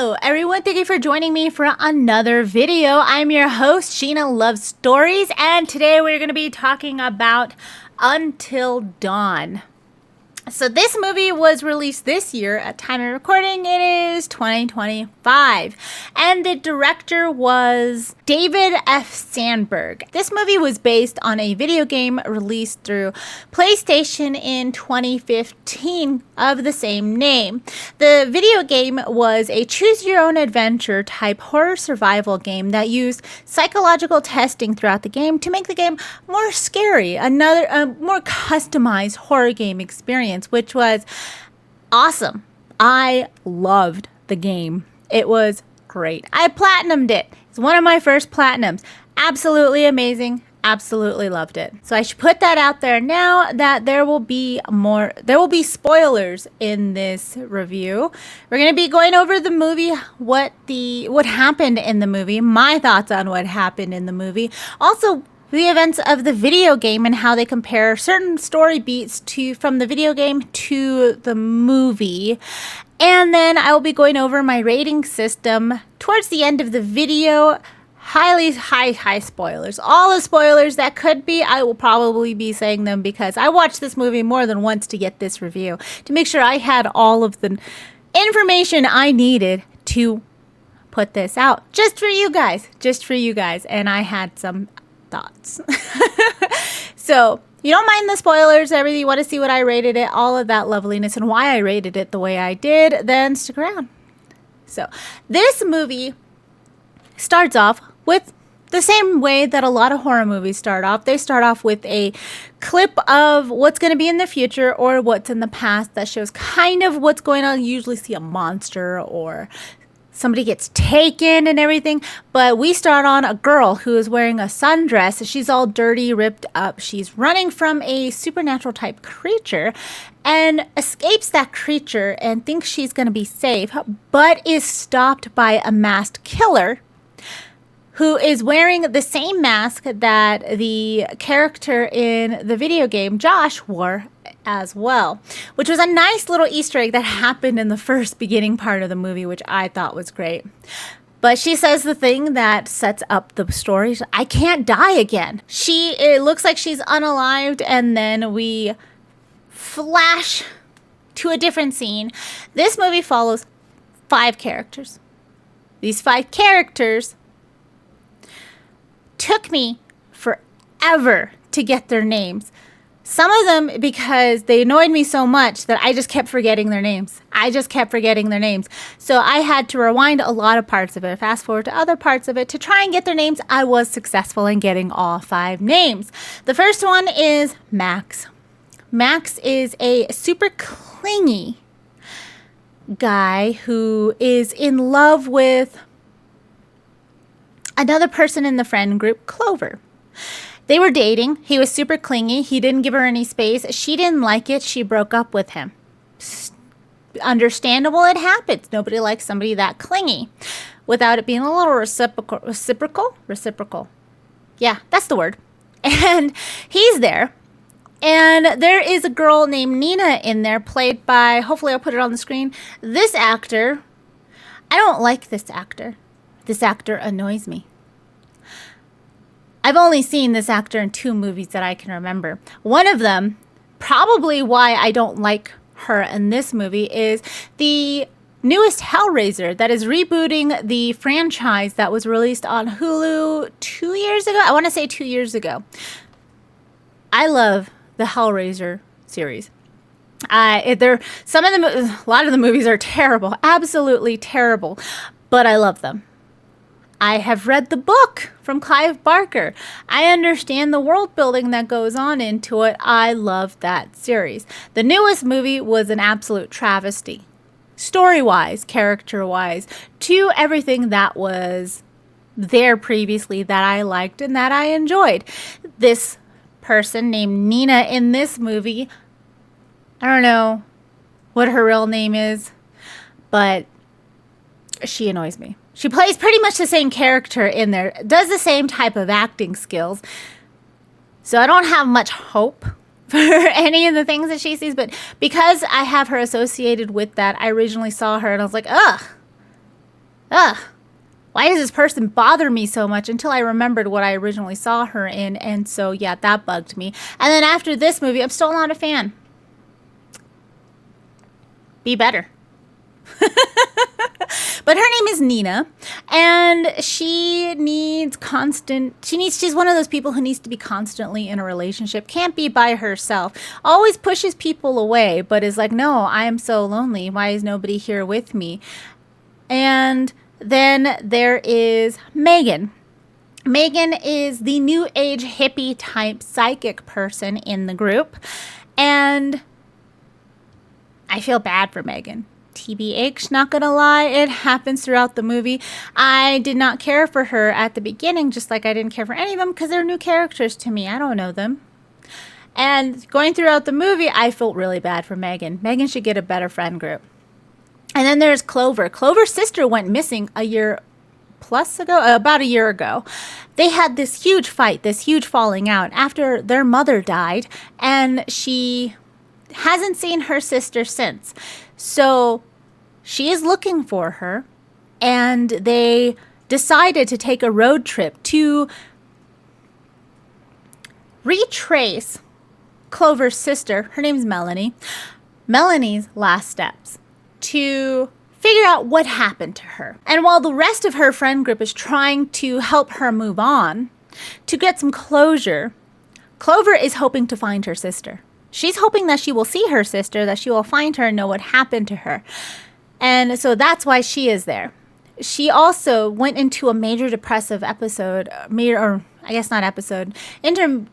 Hello everyone, thank you for joining me for another video. I'm your host, Sheena Loves Stories, and today we're going to be talking about Until Dawn. So this movie was released this year. At time of recording, it is 2025. And the director was David F. Sandberg. This movie was based on a video game released through PlayStation in 2015 of the same name. The video game was a choose-your-own-adventure type horror survival game that used psychological testing throughout the game to make the game more scary, a more customized horror game experience, which was awesome. I loved the game. It was great. I platinumed it. It's one of my first platinums. Absolutely amazing. Absolutely loved it. So I should put that out there now that there will be spoilers in this review. We're going to be going over the movie, what happened in the movie, my thoughts on what happened in the movie. Also, the events of the video game and how they compare certain story beats from the video game to the movie. And then I will be going over my rating system towards the end of the video. High spoilers. All the spoilers that could be, I will probably be saying them because I watched this movie more than once to get this review, to make sure I had all of the information I needed to put this out. Just for you guys. And I had some thoughts. So you don't mind the spoilers, everything, you want to see what I rated it, all of that loveliness and why I rated it the way I did, then stick around. So this movie starts off with the same way that a lot of horror movies start off. They start off with a clip of what's going to be in the future or what's in the past that shows kind of what's going on. You usually see a monster or somebody gets taken and everything, but we start on a girl who is wearing a sundress. She's all dirty, ripped up. She's running from a supernatural type creature and escapes that creature and thinks she's going to be safe, but is stopped by a masked killer who is wearing the same mask that the character in the video game, Josh, wore as well, which was a nice little Easter egg that happened in the first beginning part of the movie, which I thought was great. But she says the thing that sets up the story: I can't die again. It looks like she's unalived, and then we flash to a different scene. This movie follows 5 characters. These 5 characters took me forever to get their names. Some of them because they annoyed me so much that I just kept forgetting their names. So I had to rewind a lot of parts of it, fast forward to other parts of it to try and get their names. I was successful in getting all 5 names. The first one is Max. Max is a super clingy guy who is in love with another person in the friend group, Clover. They were dating. He was super clingy. He didn't give her any space. She didn't like it. She broke up with him. Understandable, it happens. Nobody likes somebody that clingy without it being a little reciprocal. Yeah, that's the word. And he's there. And there is a girl named Nina in there, played by, hopefully I'll put it on the screen, this actor. I don't like this actor. This actor annoys me. I've only seen this actor in 2 movies that I can remember. One of them, probably why I don't like her in this movie, is the newest Hellraiser that is rebooting the franchise that was released on Hulu 2 years ago. I want to say 2 years ago. I love the Hellraiser series. A lot of the movies are terrible, absolutely terrible, but I love them. I have read the book from Clive Barker. I understand the world building that goes on into it. I love that series. The newest movie was an absolute travesty. Story-wise, character-wise, to everything that was there previously that I liked and that I enjoyed. This person named Nina in this movie, I don't know what her real name is, but she annoys me. She plays pretty much the same character in there, does the same type of acting skills. So I don't have much hope for any of the things that she sees, but because I have her associated with that, I originally saw her and I was like, ugh, ugh, why does this person bother me so much, until I remembered what I originally saw her in. And so, yeah, that bugged me. And then after this movie, I'm still not a fan. Be better. But her name is Nina, and she's one of those people who needs to be constantly in a relationship, can't be by herself, always pushes people away, but is like, no, I am so lonely. Why is nobody here with me? And then there is Megan. Megan is the new age hippie type psychic person in the group, and I feel bad for Megan. TBH, not gonna lie, it happens throughout the movie. I did not care for her at the beginning, just like I didn't care for any of them, because they're new characters to me. I don't know them. And going throughout the movie, I felt really bad for Megan. Megan should get a better friend group. And then there's Clover. Clover's sister went missing about a year ago. They had this huge fight, this huge falling out after their mother died, and she hasn't seen her sister since. So she is looking for her, and they decided to take a road trip to retrace Clover's sister, her name's Melanie's last steps, to figure out what happened to her. And while the rest of her friend group is trying to help her move on, to get some closure, Clover is hoping to find her sister. She's hoping that she will see her sister, that she will find her and know what happened to her. And so that's why she is there. She also went into a major depressive episode,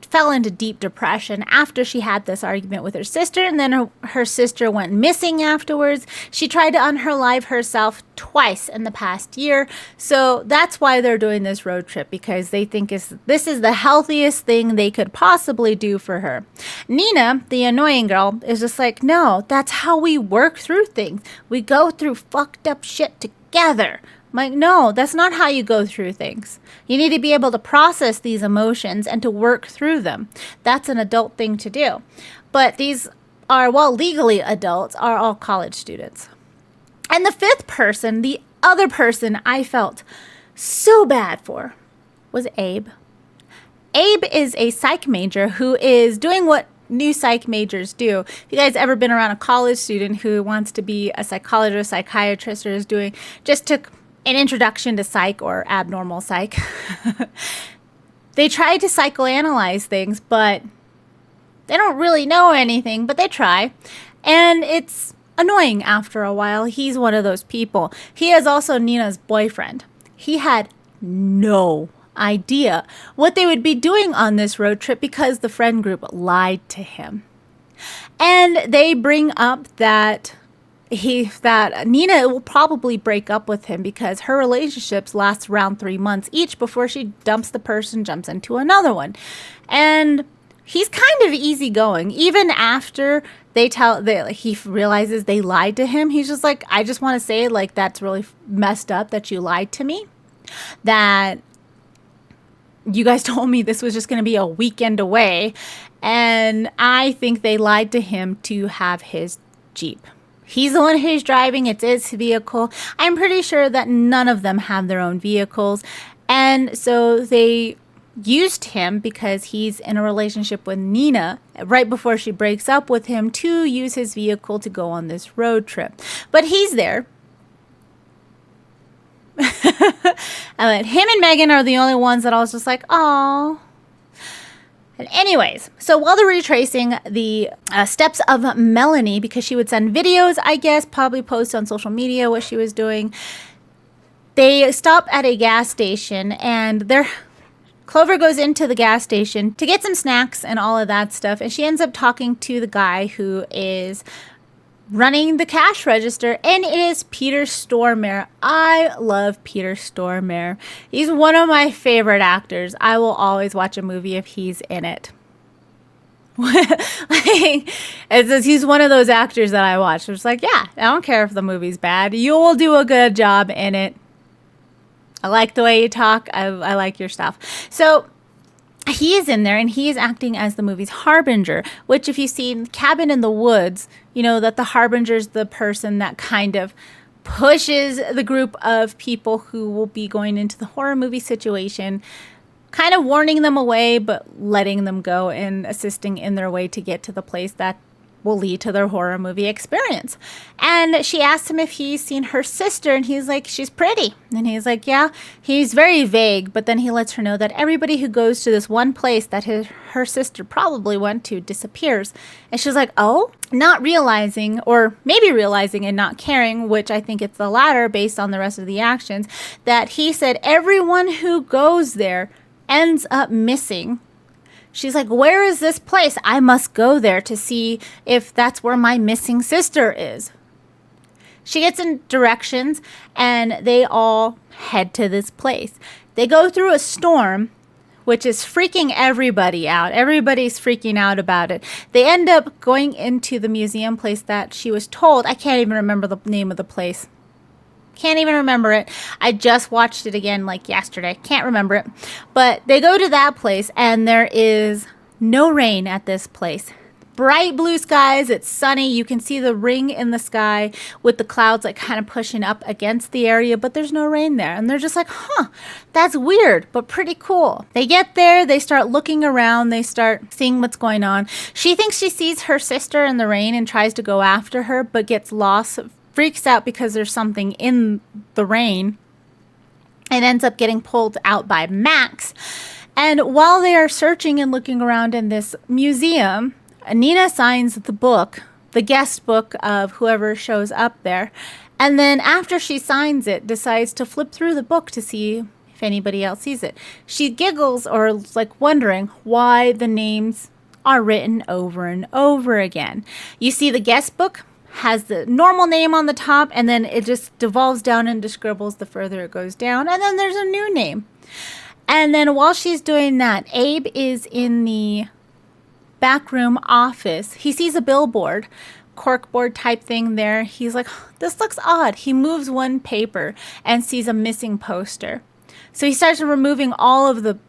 fell into deep depression after she had this argument with her sister, and then her sister went missing afterwards. She tried to unalive herself twice in the past year. So that's why they're doing this road trip, because they think this is the healthiest thing they could possibly do for her. Nina, the annoying girl, is just like, no, that's how we work through things. We go through fucked up shit together. I'm like, no, that's not how you go through things. You need to be able to process these emotions and to work through them. That's an adult thing to do. But these are, well, legally adults, are all college students. And the fifth person, the other person I felt so bad for, was Abe. Abe is a psych major who is doing what new psych majors do. If you guys ever been around a college student who wants to be a psychologist, psychiatrist, or took an introduction to psych or abnormal psych. They try to psychoanalyze things, but they don't really know anything, but they try. And it's annoying after a while. He's one of those people. He is also Nina's boyfriend. He had no idea what they would be doing on this road trip because the friend group lied to him. And they bring up that Nina will probably break up with him because her relationships last around 3 months each before she dumps the person, jumps into another one. And he's kind of easygoing. Even after he realizes they lied to him, he's just like, I just want to say, like, that's really messed up that you lied to me. That you guys told me this was just going to be a weekend away. And I think they lied to him to have his Jeep. He's the one who's driving. It's his vehicle. I'm pretty sure that none of them have their own vehicles. And so they used him because he's in a relationship with Nina right before she breaks up with him to use his vehicle to go on this road trip. But he's there. And him and Megan are the only ones that I was just like, oh. And anyways, so while they're retracing the steps of Melanie, because she would send videos, I guess, probably post on social media what she was doing, they stop at a gas station, and Clover goes into the gas station to get some snacks and all of that stuff, and she ends up talking to the guy who is running the cash register, and it is Peter Stormare. I love Peter Stormare. He's one of my favorite actors. I will always watch a movie if he's in it. He's one of those actors that I watch. I'm just like, yeah, I don't care if the movie's bad. You will do a good job in it. I like the way you talk. I like your stuff. So he is in there, and he is acting as the movie's harbinger, which if you've seen Cabin in the Woods, you know that the harbinger's the person that kind of pushes the group of people who will be going into the horror movie situation, kind of warning them away, but letting them go and assisting in their way to get to the place that will lead to their horror movie experience. And she asked him if he's seen her sister, and he's like, she's pretty. And he's like, yeah. He's very vague, but then he lets her know that everybody who goes to this one place that her sister probably went to disappears. And she's like, oh, not realizing, or maybe realizing and not caring, which I think it's the latter based on the rest of the actions, that he said everyone who goes there ends up missing. She's like, where is this place? I must go there to see if that's where my missing sister is. She gets in directions and they all head to this place. They go through a storm, which is freaking everybody out. Everybody's freaking out about it. They end up going into the museum place that she was told. I can't even remember the name of the place. Can't even remember it. I just watched it again like yesterday. Can't remember it. But they go to that place and there is no rain at this place. Bright blue skies. It's sunny. You can see the ring in the sky with the clouds like kind of pushing up against the area, but there's no rain there. And they're just like, that's weird, but pretty cool. They get there. They start looking around. They start seeing what's going on. She thinks she sees her sister in the rain and tries to go after her, but gets lost, freaks out because there's something in the rain, and ends up getting pulled out by Max. And while they are searching and looking around in this museum, Nina signs the book, the guest book of whoever shows up there. And then after she signs it, decides to flip through the book to see if anybody else sees it. She giggles or is like wondering why the names are written over and over again. You see the guest book has the normal name on the top, and then it just devolves down into scribbles the further it goes down, and then there's a new name. And then while she's doing that, Abe is in the backroom office. He sees a billboard, corkboard type thing there. He's like, this looks odd. He moves one paper and sees a missing poster. So he starts removing all of the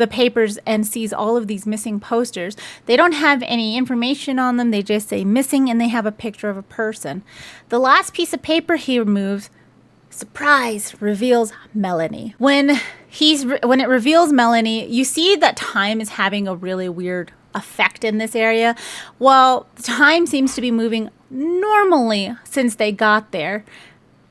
papers and sees all of these missing posters. They don't have any information on them. They just say missing, and they have a picture of a person. The last piece of paper he removes, surprise, reveals Melanie. When it reveals Melanie, you see that time is having a really weird effect in this area. Well, time seems to be moving normally since they got there.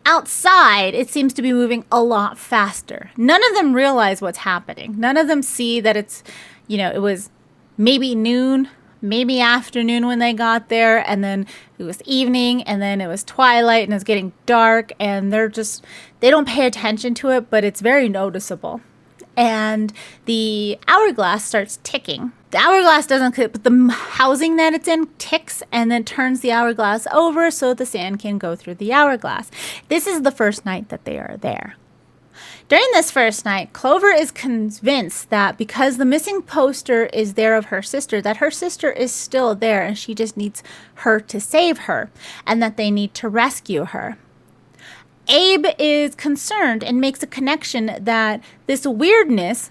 Outside, it seems to be moving a lot faster. None of them realize what's happening. None of them see that it's, it was maybe noon, maybe afternoon when they got there, and then it was evening, and then it was twilight, and it's getting dark, and they don't pay attention to it, but it's very noticeable. And the hourglass starts ticking. The hourglass doesn't click, but the housing that it's in ticks and then turns the hourglass over so the sand can go through the hourglass. This is the first night that they are there. During this first night, Clover is convinced that because the missing poster is there of her sister, that her sister is still there and she just needs her to save her, and that they need to rescue her. Abe is concerned and makes a connection that this weirdness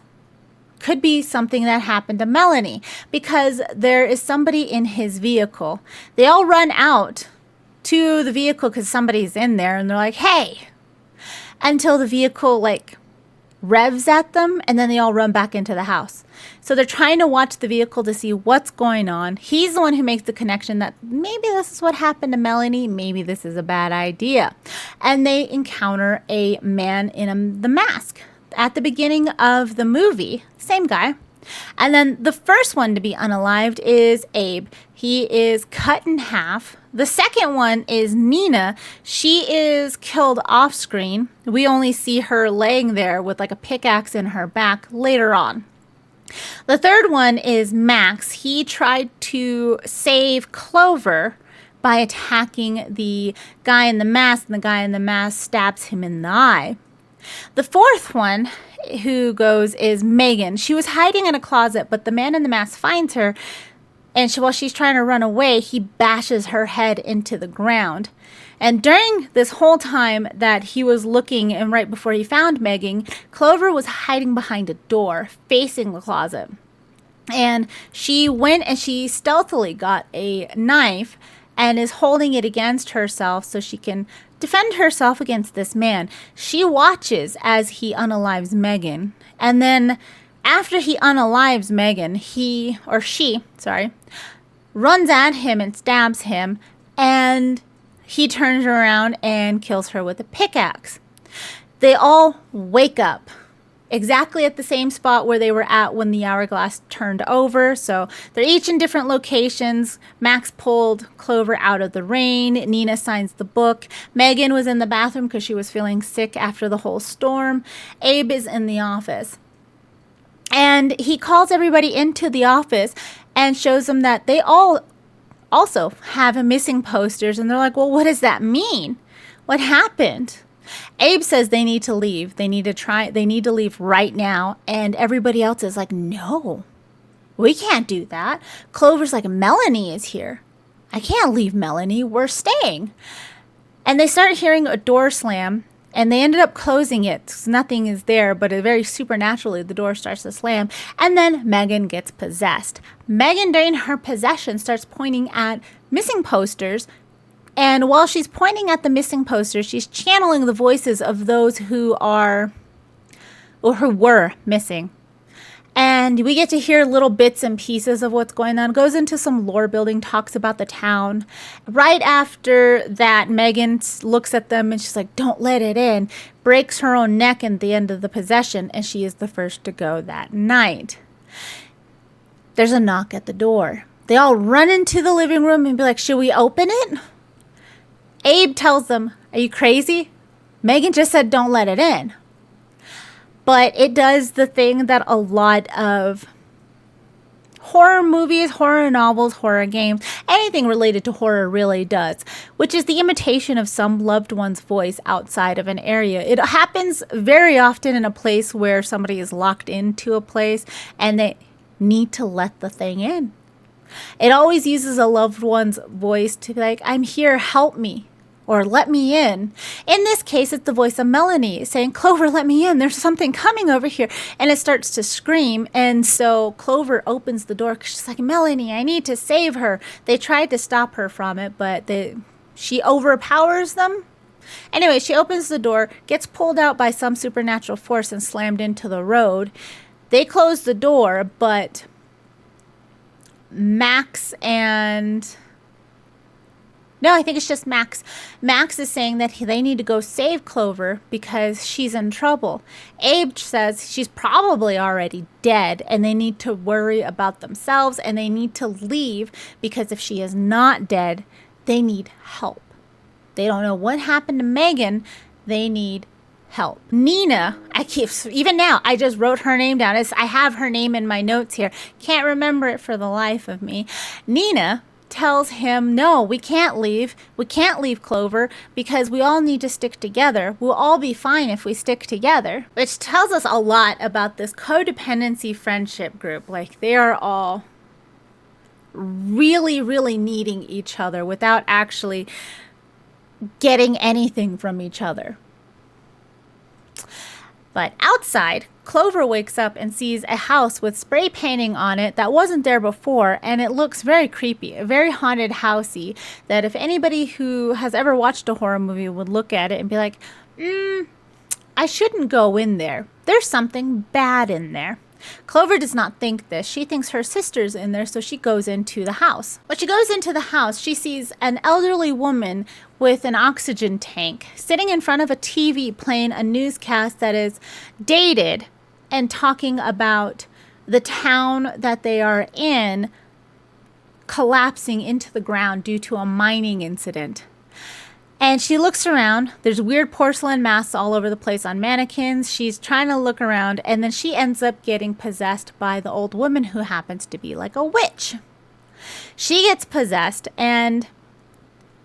could be something that happened to Melanie, because there is somebody in his vehicle. They all run out to the vehicle because somebody's in there, and they're like, hey, until the vehicle revs at them, and then they all run back into the house. So they're trying to watch the vehicle to see what's going on. He's the one who makes the connection that maybe this is what happened to Melanie. Maybe this is a bad idea. And they encounter a man in the mask. At the beginning of the movie, same guy. And then the first one to be unalived is Abe. He is cut in half. The second one is Nina. She is killed off screen. We only see her laying there with a pickaxe in her back later on. The third one is Max. He tried to save Clover by attacking the guy in the mask, and the guy in the mask stabs him in the eye. The fourth one who goes is Megan. She was hiding in a closet, but the man in the mask finds her, and while she's trying to run away, he bashes her head into the ground. And during this whole time that he was looking, and right before he found Megan, Clover was hiding behind a door facing the closet. And she went and she stealthily got a knife and is holding it against herself so she can defend herself against this man. She watches as he unalives Megan. And then after he unalives Megan, she runs at him and stabs him. And he turns around and kills her with a pickaxe. They all wake up exactly at the same spot where they were at when the hourglass turned over. So they're each in different locations. Max pulled Clover out of the rain. Nina signs the book. Megan was in the bathroom because she was feeling sick after the whole storm. Abe is in the office. And he calls everybody into the office and shows them that they all also have missing posters. And they're like, well, what does that mean? What happened? Abe says they need to leave. They need to leave right now. And everybody else is like, no, we can't do that. Clover's like, Melanie is here. I can't leave Melanie. We're staying. And they start hearing a door slam, and they ended up closing it because nothing is there, but very supernaturally the door starts to slam. And then Megan gets possessed. Megan, during her possession, starts pointing at missing posters. And while she's pointing at the missing posters, she's channeling the voices of those who were missing. And we get to hear little bits and pieces of what's going on. Goes into some lore building, talks about the town. Right after that, Megan looks at them and she's like, don't let it in. Breaks her own neck at the end of the possession, and she is the first to go that night. There's a knock at the door. They all run into the living room and be like, should we open it? Abe tells them, are you crazy? Megan just said don't let it in. But it does the thing that a lot of horror movies, horror novels, horror games, anything related to horror really does, which is the imitation of some loved one's voice outside of an area. It happens very often in a place where somebody is locked into a place and they need to let the thing in. It always uses a loved one's voice to be like, I'm here, help me, or let me in. In this case, it's the voice of Melanie saying, Clover, let me in. There's something coming over here. And it starts to scream. And so Clover opens the door because she's like, Melanie, I need to save her. They tried to stop her from it, but she overpowers them. Anyway, she opens the door, gets pulled out by some supernatural force and slammed into the road. They close the door, but Max I think it's just Max. Max is saying that they need to go save Clover because she's in trouble. Abe says she's probably already dead and they need to worry about themselves and they need to leave because if she is not dead, they need help. They don't know what happened to Megan. They need help. Nina, even now, I just wrote her name down. I have her name in my notes here. Can't remember it for the life of me. Nina tells him, no, we can't leave. We can't leave Clover because we all need to stick together. We'll all be fine if we stick together. Which tells us a lot about this codependency friendship group. Like, they are all really, really needing each other without actually getting anything from each other. But outside, Clover wakes up and sees a house with spray painting on it that wasn't there before, and it looks very creepy, a very haunted housey, that if anybody who has ever watched a horror movie would look at it and be like, I shouldn't go in there. There's something bad in there. Clover does not think this. She thinks her sister's in there, so she goes into the house. When she goes into the house, she sees an elderly woman with an oxygen tank sitting in front of a TV playing a newscast that is dated and talking about the town that they are in collapsing into the ground due to a mining incident. And she looks around. There's weird porcelain masks all over the place on mannequins. She's trying to look around, and then she ends up getting possessed by the old woman who happens to be like a witch. She gets possessed, and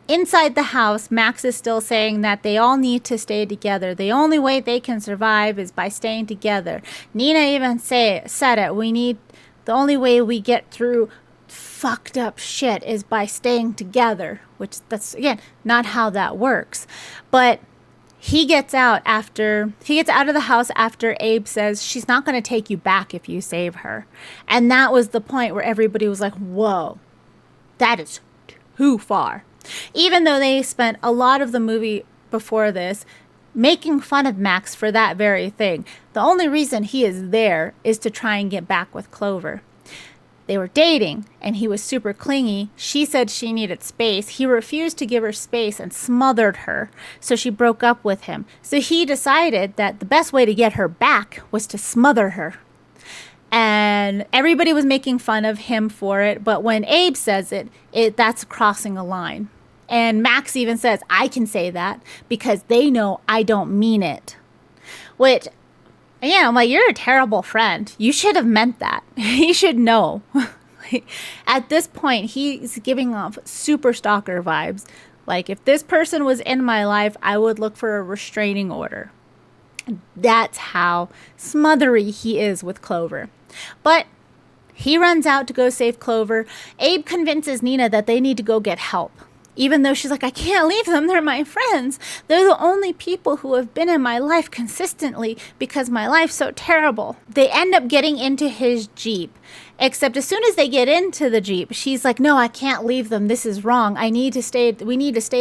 inside the house, Max is still saying that they all need to stay together. The only way they can survive is by staying together. Nina even said it. The only way we get through fucked up shit is by staying together, which that's again not how that works. But he gets out of the house after Abe says she's not going to take you back if you save her. And that was the point where everybody was like, whoa, that is too far. Even though they spent a lot of the movie before this making fun of Max for that very thing. The only reason he is there is to try and get back with Clover. They were dating, and he was super clingy. She said she needed space. He refused to give her space and smothered her, so she broke up with him. So he decided that the best way to get her back was to smother her. And everybody was making fun of him for it, but when Abe says it, that's crossing a line. And Max even says, I can say that because they know I don't mean it. Which, yeah, I'm like, you're a terrible friend. You should have meant that. He should know. At this point, he's giving off super stalker vibes. Like, if this person was in my life, I would look for a restraining order. That's how smothery he is with Clover. But he runs out to go save Clover. Abe convinces Nina that they need to go get help. Even though she's like, I can't leave them. They're my friends. They're the only people who have been in my life consistently because my life's so terrible. They end up getting into his Jeep. Except as soon as they get into the Jeep, she's like, no, I can't leave them. This is wrong. We need to stay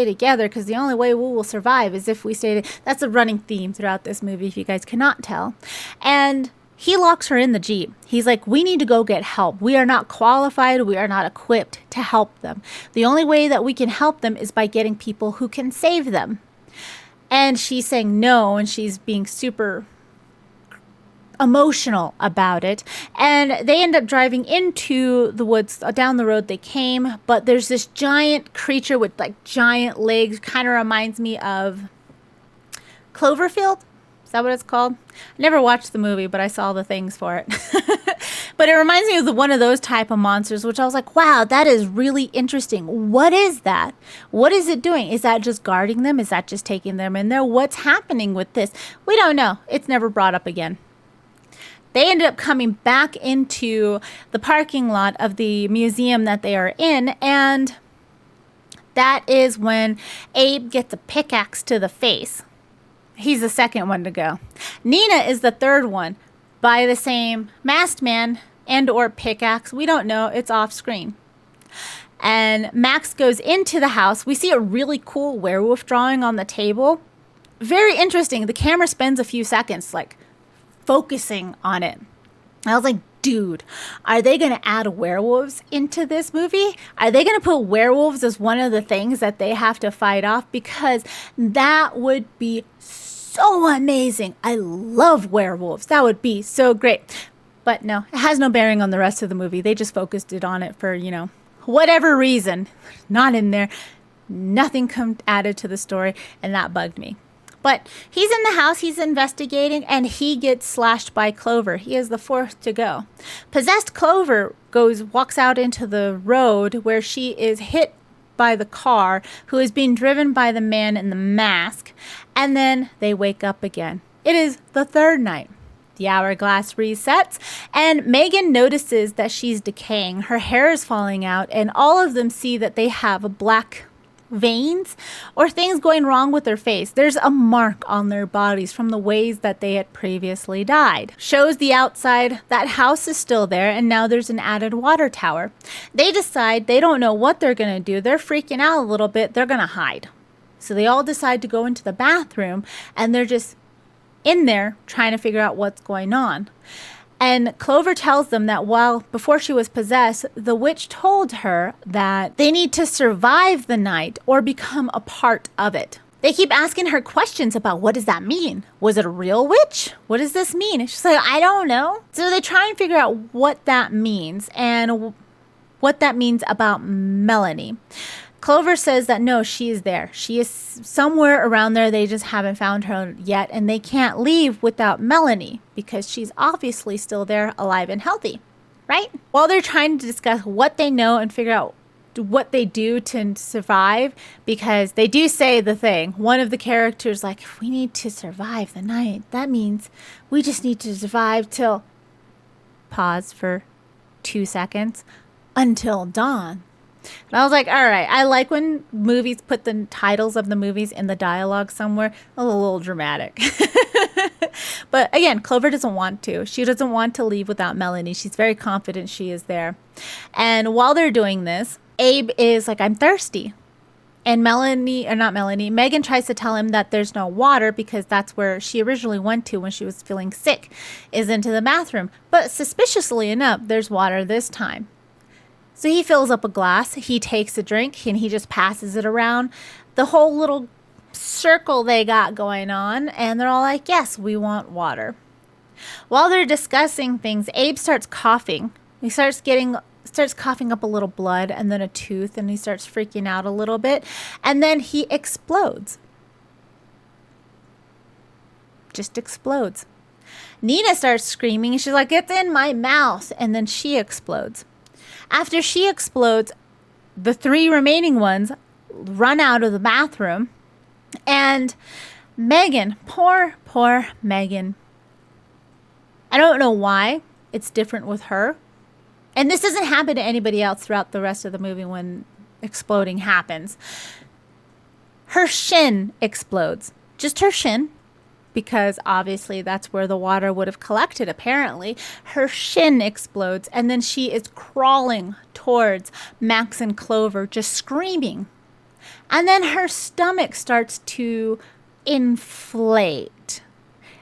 together because the only way we will survive is if we stay. That's a running theme throughout this movie, if you guys cannot tell. And he locks her in the Jeep. He's like, we need to go get help. We are not qualified. We are not equipped to help them. The only way that we can help them is by getting people who can save them. And she's saying no, and she's being super emotional about it. And they end up driving into the woods down the road they came. But there's this giant creature with like giant legs. Kind of reminds me of Cloverfield. Is that what it's called? I never watched the movie, but I saw the things for it. But it reminds me of one of those type of monsters, which I was like, wow, that is really interesting. What is that? What is it doing? Is that just guarding them? Is that just taking them in there? What's happening with this? We don't know. It's never brought up again. They ended up coming back into the parking lot of the museum that they are in, and that is when Abe gets a pickaxe to the face. He's the second one to go. Nina is the third one by the same masked man and or pickaxe. We don't know. It's off screen. And Max goes into the house. We see a really cool werewolf drawing on the table. Very interesting. The camera spends a few seconds like focusing on it. I was like, dude, are they going to add werewolves into this movie? Are they going to put werewolves as one of the things that they have to fight off? Because that would be so amazing. I love werewolves. That would be so great. But no, it has no bearing on the rest of the movie. They just focused it on it for, whatever reason. Not in there. Nothing added to the story, and that bugged me. But he's in the house, he's investigating, and he gets slashed by Clover. He is the fourth to go. Possessed Clover walks out into the road where she is hit by the car, who is being driven by the man in the mask, and then they wake up again. It is the third night. The hourglass resets, and Megan notices that she's decaying. Her hair is falling out, and all of them see that they have black veins or things going wrong with their face. There's a mark on their bodies from the ways that they had previously died. Shows the outside. That house is still there, and now there's an added water tower. They decide they don't know what they're going to do. They're freaking out a little bit. They're going to hide. So they all decide to go into the bathroom, and they're just in there trying to figure out what's going on. And Clover tells them that before she was possessed, the witch told her that they need to survive the night or become a part of it. They keep asking her questions about what does that mean? Was it a real witch? What does this mean? And she's like, I don't know. So they try and figure out what that means and what that means about Melanie. Clover says that no, she is there. She is somewhere around there. They just haven't found her yet, and they can't leave without Melanie because she's obviously still there, alive and healthy, right? While they're trying to discuss what they know and figure out what they do to survive, because they do say the thing. One of the characters like, if we need to survive the night, that means we just need to survive till, pause for 2 seconds, until dawn. And I was like, all right, I like when movies put the titles of the movies in the dialogue somewhere. A little dramatic. But again, Clover doesn't want to. She doesn't want to leave without Melanie. She's very confident she is there. And while they're doing this, Abe is like, I'm thirsty. And Megan tries to tell him that there's no water because that's where she originally went to when she was feeling sick, is into the bathroom. But suspiciously enough, there's water this time. So he fills up a glass, he takes a drink, and he just passes it around the whole little circle they got going on. And they're all like, yes, we want water. While they're discussing things, Abe starts coughing. He starts coughing up a little blood and then a tooth, and he starts freaking out a little bit, and then he explodes. Just explodes. Nina starts screaming, and she's like, it's in my mouth, and then she explodes. After she explodes, the 3 remaining ones run out of the bathroom, and Megan, poor Megan, I don't know why it's different with her. And this doesn't happen to anybody else throughout the rest of the movie when exploding happens. Her shin explodes. Just her shin. Because obviously that's where the water would have collected, apparently. Her shin explodes. And then she is crawling towards Max and Clover, just screaming. And then her stomach starts to inflate.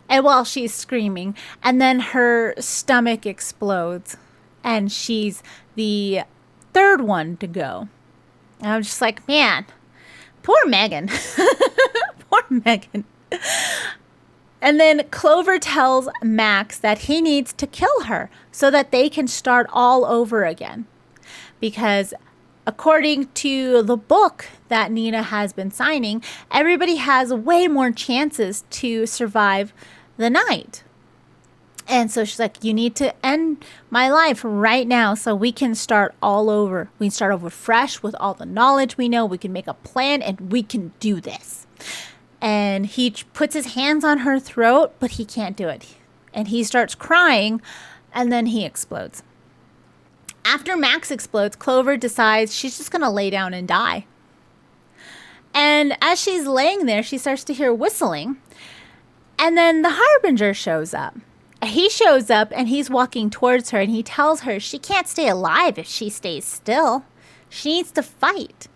And while she's screaming. And then her stomach explodes. And she's the 3rd one to go. And I'm just like, man, poor Megan. Poor Megan. And then Clover tells Max that he needs to kill her so that they can start all over again. Because according to the book that Nina has been signing, everybody has way more chances to survive the night. And so she's like, you need to end my life right now so we can start all over. We can start over fresh with all the knowledge we know. We can make a plan and we can do this. And he puts his hands on her throat, but he can't do it. And he starts crying, and then he explodes. After Max explodes, Clover decides she's just going to lay down and die. And as she's laying there, she starts to hear whistling. And then the Harbinger shows up. He shows up and he's walking towards her, and he tells her she can't stay alive if she stays still. She needs to fight.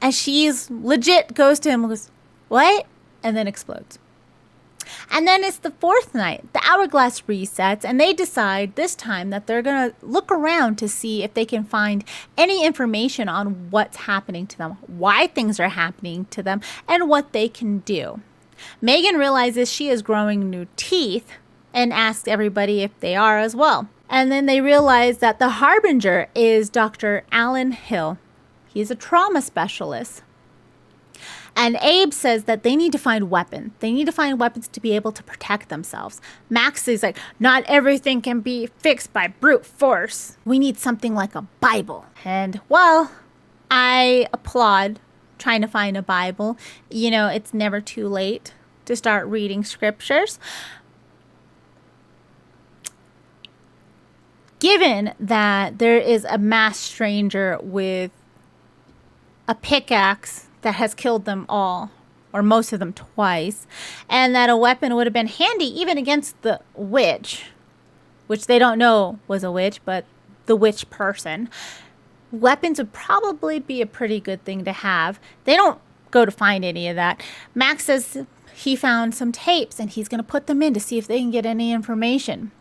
And she's legit goes to him and goes, what? And then explodes. And then it's the 4th night. The hourglass resets, and they decide this time that they're going to look around to see if they can find any information on what's happening to them, why things are happening to them, and what they can do. Megan realizes she is growing new teeth and asks everybody if they are as well. And then they realize that the Harbinger is Dr. Alan Hill. He's a trauma specialist. And Abe says that they need to find weapons. They need to find weapons to be able to protect themselves. Max is like, not everything can be fixed by brute force. We need something like a Bible. And, well, I applaud trying to find a Bible. You know, it's never too late to start reading scriptures. Given that there is a masked stranger with a pickaxe that has killed them all, or most of them twice, and that a weapon would have been handy even against the witch, which they don't know was a witch, but the witch person, weapons would probably be a pretty good thing to have. They don't go to find any of that. Max says he found some tapes, and he's going to put them in to see if they can get any information.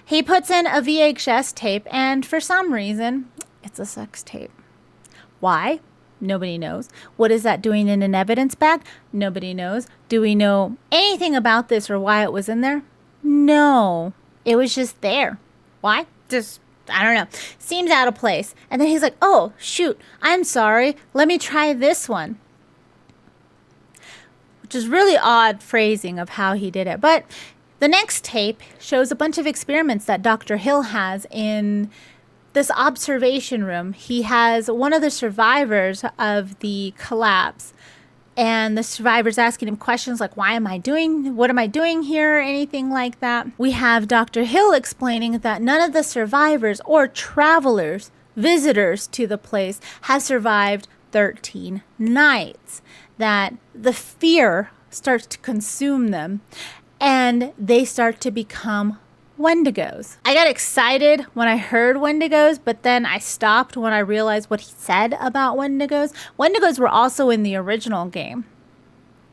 He puts in a VHS tape, and for some reason, it's a sex tape. Why? Nobody knows. What is that doing in an evidence bag? Nobody knows. Do we know anything about this or why it was in there? No. It was just there. Why? Just, I don't know. Seems out of place. And then he's like, oh, shoot, I'm sorry. Let me try this one. Which is really odd phrasing of how he did it. But the next tape shows a bunch of experiments that Dr. Hill has in this observation room. He has one of the survivors of the collapse, and the survivor's asking him questions like, what am I doing here, or anything like that. We have Dr. Hill explaining that none of the survivors or travelers, visitors to the place, have survived 13 nights, that the fear starts to consume them, and they start to become Wendigos. I got excited when I heard Wendigos, but then I stopped when I realized what he said about Wendigos. Wendigos were also in the original game,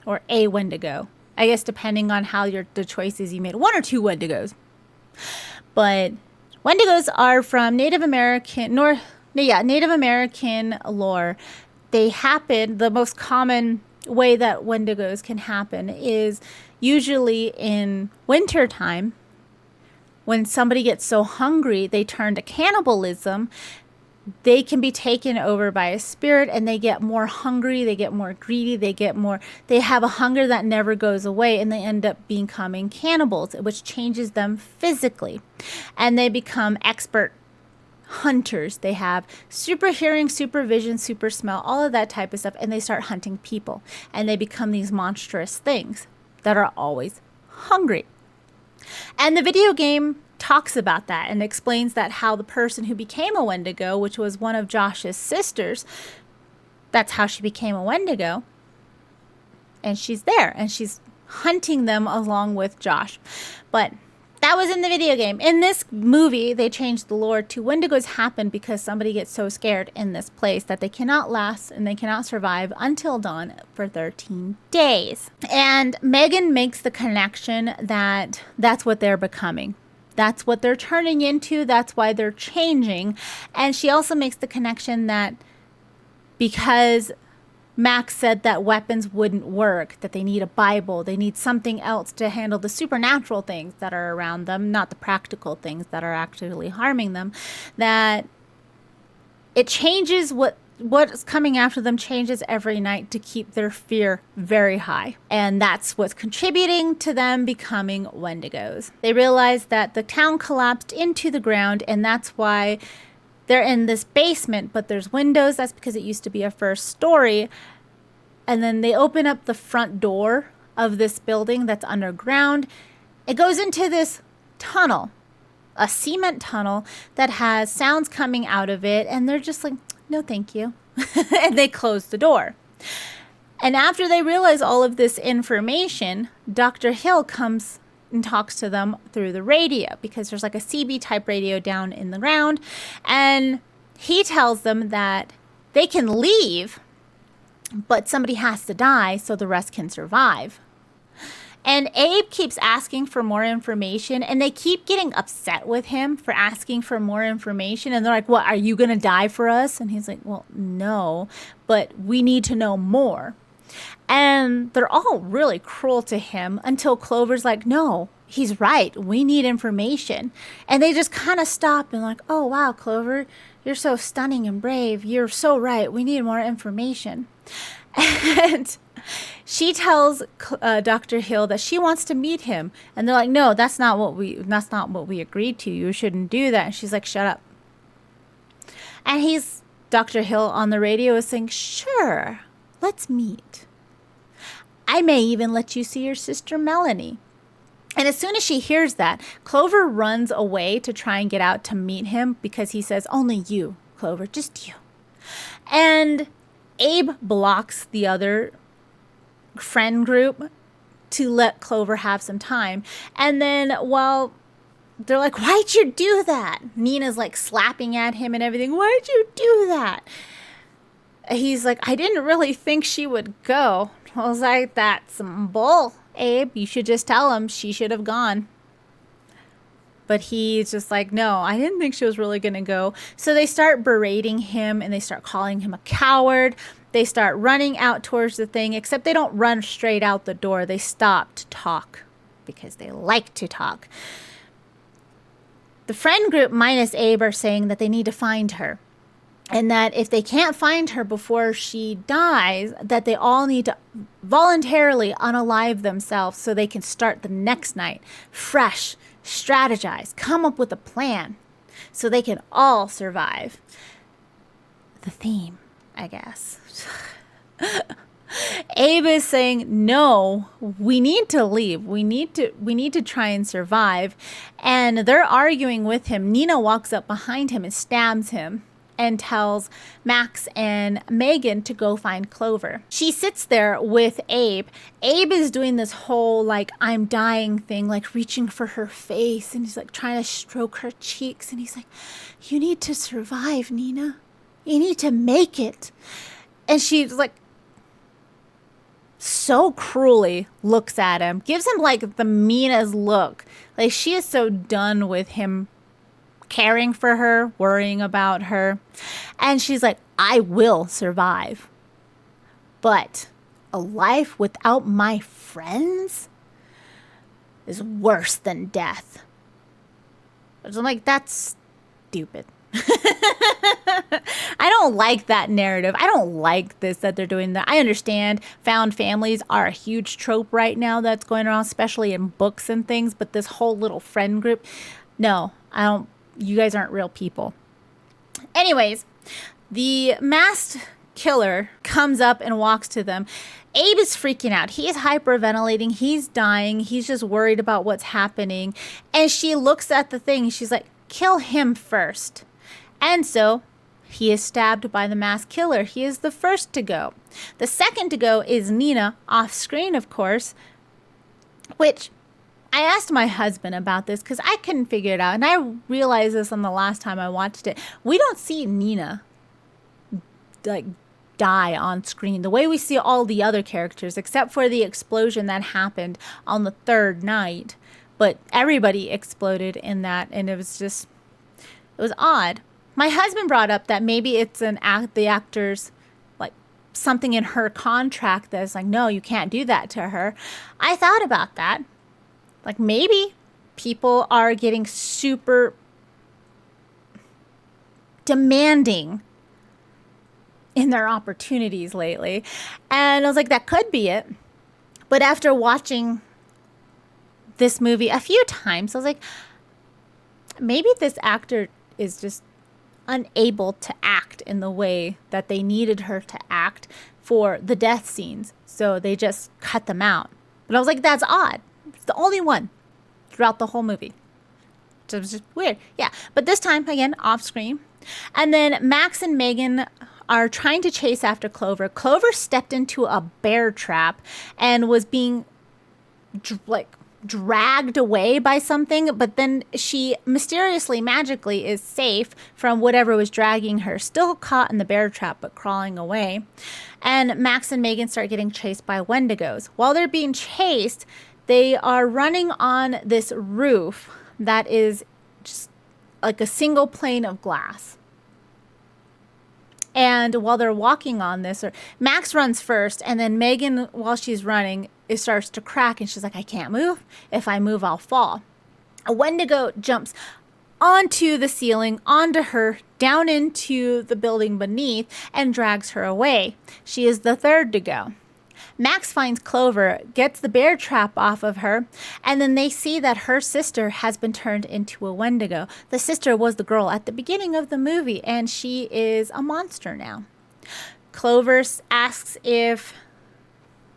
or a Wendigo. I guess depending on how the choices you made. 1 or 2 Wendigos. But Wendigos are from Native American lore. They happen, the most common way that Wendigos can happen is usually in wintertime. When somebody gets so hungry, they turn to cannibalism. They can be taken over by a spirit and they get more hungry, they get more greedy, they have a hunger that never goes away, and they end up becoming cannibals, which changes them physically. And they become expert hunters. They have super hearing, super vision, super smell, all of that type of stuff, and they start hunting people. And they become these monstrous things that are always hungry. And the video game talks about that and explains that how the person who became a Wendigo, which was one of Josh's sisters, that's how she became a Wendigo. And she's there and she's hunting them along with Josh. But that was in the video game. In this movie, they changed the lore to Wendigos happen because somebody gets so scared in this place that they cannot last and they cannot survive until dawn for 13 days. And Megan makes the connection that that's what they're becoming. That's what they're turning into. That's why they're changing. And she also makes the connection that because Max said that weapons wouldn't work, that they need a Bible, they need something else to handle the supernatural things that are around them, not the practical things that are actually harming them, that it changes what's coming after them changes every night to keep their fear very high. And that's what's contributing to them becoming Wendigos. They realize that the town collapsed into the ground, and that's why they're in this basement, but there's windows. That's because it used to be a first story. And then they open up the front door of this building that's underground. It goes into this tunnel, a cement tunnel that has sounds coming out of it. And they're just like, no, thank you. And they close the door. And after they realize all of this information, Dr. Hill comes and talks to them through the radio, because there's like a CB type radio down in the ground, and he tells them that they can leave, but somebody has to die so the rest can survive. And Abe keeps asking for more information, and they keep getting upset with him for asking for more information. And they're like, what, are you going to die for us? And he's like, well, no, but we need to know more. And they're all really cruel to him until Clover's like, no, he's right. We need information. And they just kind of stop and like, oh, wow, Clover, you're so stunning and brave. You're so right. We need more information. And she tells Dr. Hill that she wants to meet him. And they're like, no, that's not what we agreed to. You shouldn't do that. And she's like, shut up. And Dr. Hill on the radio is saying, sure, let's meet. I may even let you see your sister Melanie. And as soon as she hears that, Clover runs away to try and get out to meet him, because he says, only you, Clover, just you. And Abe blocks the other friend group to let Clover have some time. And then while they're like, why'd you do that? Nina's like slapping at him and everything. Why'd you do that? He's like, I didn't really think she would go. I was like, that's some bull, Abe. You should just tell him she should have gone. But he's just like, no, I didn't think she was really going to go. So they start berating him and they start calling him a coward. They start running out towards the thing, except they don't run straight out the door. They stop to talk because they like to talk. The friend group minus Abe are saying that they need to find her. And that if they can't find her before she dies, that they all need to voluntarily unalive themselves so they can start the next night fresh, strategize, come up with a plan so they can all survive. The theme, I guess. Abe is saying, no, we need to leave. We need to try and survive. And they're arguing with him. Nina walks up behind him and stabs him. and tells Max and Megan to go find Clover. She sits there with Abe. Abe is doing this whole like I'm dying thing, like reaching for her face, and he's like trying to stroke her cheeks, and he's like, you need to survive, Nina. You need to make it. And she's like so cruelly looks at him, gives him like the meanest look. Like she is so done with him caring for her, worrying about her. And she's like, I will survive. But a life without my friends is worse than death. So I'm like, that's stupid. I don't like that narrative. I don't like this that they're doing that. I understand found families are a huge trope right now that's going around, especially in books and things. But this whole little friend group, no, I don't. You guys aren't real people. Anyways, the masked killer comes up and walks to them. Abe is freaking out. He is hyperventilating. He's dying. He's just worried about what's happening. And she looks at the thing. She's like, kill him first. And so he is stabbed by the masked killer. He is the first to go. The second to go is Nina, off screen, of course, which I asked my husband about this because I couldn't figure it out. And I realized this on the last time I watched it. We don't see Nina like die on screen the way we see all the other characters, except for the explosion that happened on the third night. But everybody exploded in that, and it was odd. My husband brought up that maybe it's the actor's like something in her contract that's like, no, you can't do that to her. I thought about that. Like maybe people are getting super demanding in their opportunities lately. And I was like, that could be it. But after watching this movie a few times, I was like, maybe this actor is just unable to act in the way that they needed her to act for the death scenes. So they just cut them out. But I was like, that's odd. It's the only one throughout the whole movie. So it was just weird. Yeah. But this time, again, off screen. And then Max and Megan are trying to chase after Clover. Clover stepped into a bear trap and was being dragged away by something, but then she mysteriously, magically is safe from whatever was dragging her, still caught in the bear trap, but crawling away. And Max and Megan start getting chased by Wendigos. While they're being chased, they are running on this roof that is just like a single pane of glass. And while they're walking on this, Max runs first, and then Megan, while she's running, it starts to crack, and she's like, I can't move. If I move, I'll fall. A Wendigo jumps onto the ceiling, onto her, down into the building beneath, and drags her away. She is the third to go. Max finds Clover, gets the bear trap off of her, and then they see that her sister has been turned into a Wendigo. The sister was the girl at the beginning of the movie, and she is a monster now. Clover asks if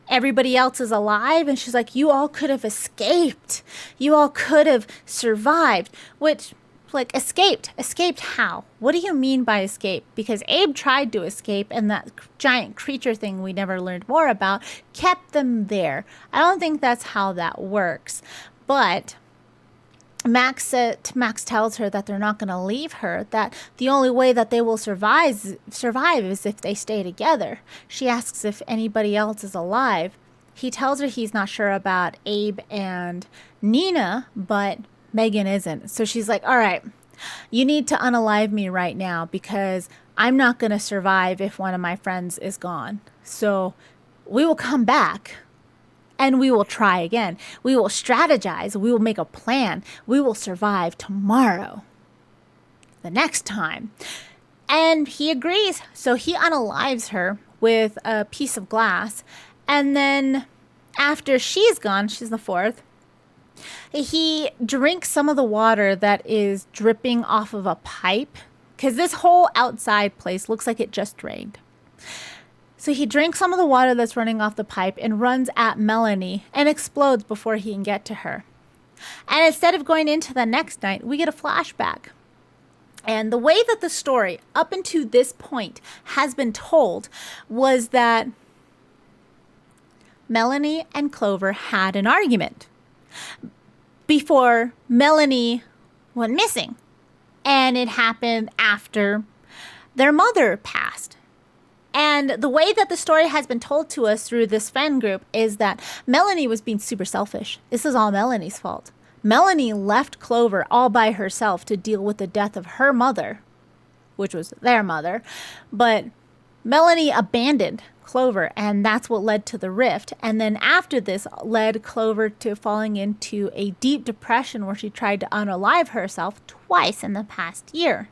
everybody else is alive, and she's like, you all could have escaped. You all could have survived, which, like, escaped how? What do you mean by escape? Because Abe tried to escape, and that giant creature thing we never learned more about kept them there. I don't think that's how that works. But Max tells her that they're not going to leave her, that the only way that they will survive is if they stay together. She asks if anybody else is alive. He tells her he's not sure about Abe and Nina, but Megan isn't. So she's like, all right, you need to unalive me right now because I'm not going to survive if one of my friends is gone. So we will come back and we will try again. We will strategize. We will make a plan. We will survive tomorrow, the next time. And he agrees. So he unalives her with a piece of glass. And then after she's gone, she's the fourth, he drinks some of the water that is dripping off of a pipe, because this whole outside place looks like it just rained. So he drinks some of the water that's running off the pipe and runs at Melanie and explodes before he can get to her. And instead of going into the next night, we get a flashback. And the way that the story up until this point has been told was that Melanie and Clover had an argument before Melanie went missing. And it happened after their mother passed. And the way that the story has been told to us through this friend group is that Melanie was being super selfish. This is all Melanie's fault. Melanie left Clover all by herself to deal with the death of her mother, which was their mother. But Melanie abandoned Clover, and that's what led to the rift. And then after this led Clover to falling into a deep depression where she tried to unalive herself twice in the past year.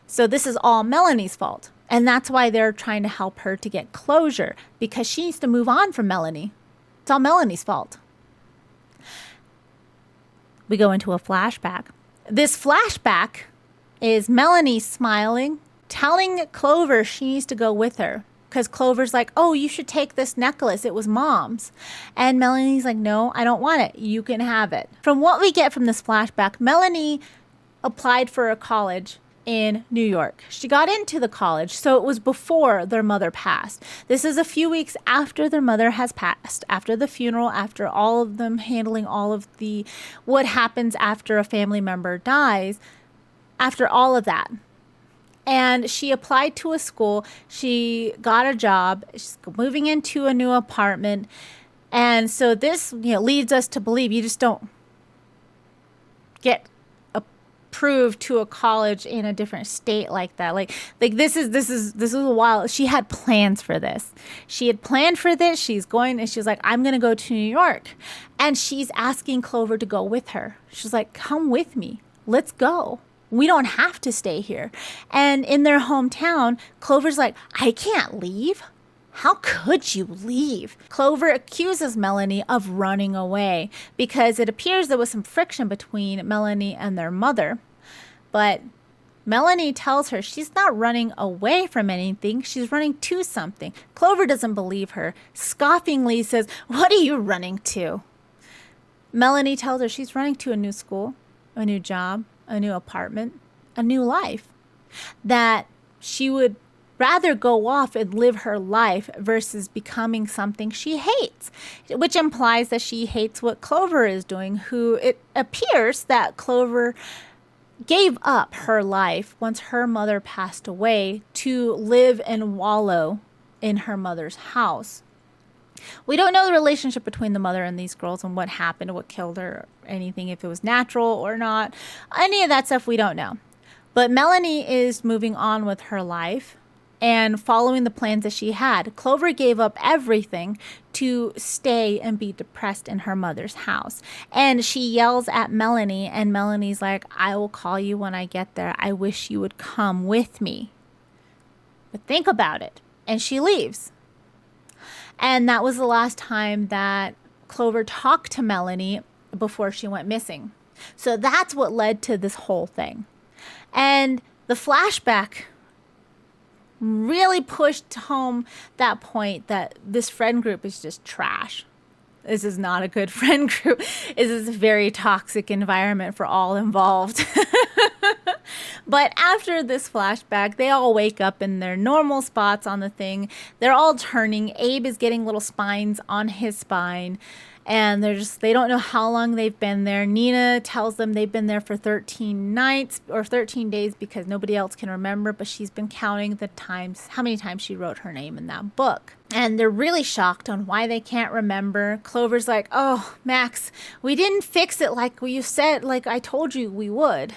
So this is all Melanie's fault. And that's why they're trying to help her to get closure, because she needs to move on from Melanie. It's all Melanie's fault. We go into a flashback. This flashback is Melanie smiling, telling Clover she needs to go with her. Because Clover's like, oh, you should take this necklace. It was Mom's. And Melanie's like, no, I don't want it. You can have it. From what we get from this flashback, Melanie applied for a college in New York. She got into the college, so it was before their mother passed. This is a few weeks after their mother has passed, after the funeral, after all of them handling all of the what happens after a family member dies, after all of that. And she applied to a school. She got a job. She's moving into a new apartment. And so this, leads us to believe you just don't get approved to a college in a different state like that. Like this is a while. She had plans for this. She had planned for this. She's going, and she's like, I'm going to go to New York. And she's asking Clover to go with her. She's like, come with me. Let's go. We don't have to stay here. And in their hometown, Clover's like, I can't leave. How could you leave? Clover accuses Melanie of running away because it appears there was some friction between Melanie and their mother. But Melanie tells her she's not running away from anything. She's running to something. Clover doesn't believe her. Scoffingly says, what are you running to? Melanie tells her she's running to a new school, a new job, a new apartment, a new life. That she would rather go off and live her life versus becoming something she hates, which implies that she hates what Clover is doing, who it appears that Clover gave up her life once her mother passed away to live and wallow in her mother's house. We don't know the relationship between the mother and these girls and what happened, what killed her, or anything, if it was natural or not. Any of that stuff we don't know. But Melanie is moving on with her life and following the plans that she had. Clover gave up everything to stay and be depressed in her mother's house. And she yells at Melanie, and Melanie's like, I will call you when I get there. I wish you would come with me. But think about it. And she leaves. And that was the last time that Clover talked to Melanie before she went missing. So that's what led to this whole thing. And the flashback really pushed home that point that this friend group is just trash. This is not a good friend group. This is a very toxic environment for all involved. But after this flashback, they all wake up in their normal spots on the thing. They're all turning. Abe is getting little spines on his spine. And they don't know how long they've been there. Nina tells them they've been there for 13 nights or 13 days because nobody else can remember, but she's been counting the times, how many times she wrote her name in that book. And they're really shocked on why they can't remember. Clover's like, oh, Max, we didn't fix it like you said, like I told you we would.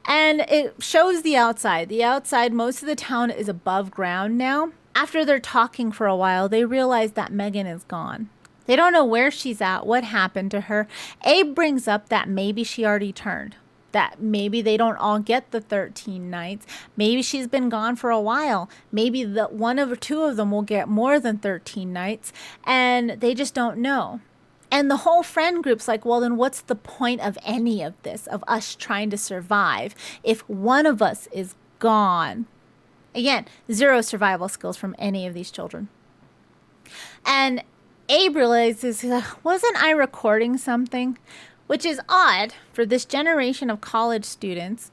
And it shows the outside. The outside, most of the town is above ground now. After they're talking for a while, they realize that Megan is gone. They don't know where she's at, what happened to her. Abe brings up that maybe she already turned, that maybe they don't all get the 13 nights. Maybe she's been gone for a while. Maybe the one or two of them will get more than 13 nights, and they just don't know. And the whole friend group's like, well, then what's the point of any of this, of us trying to survive, if one of us is gone? Again, zero survival skills from any of these children. And Abe realizes, wasn't I recording something? Which is odd for this generation of college students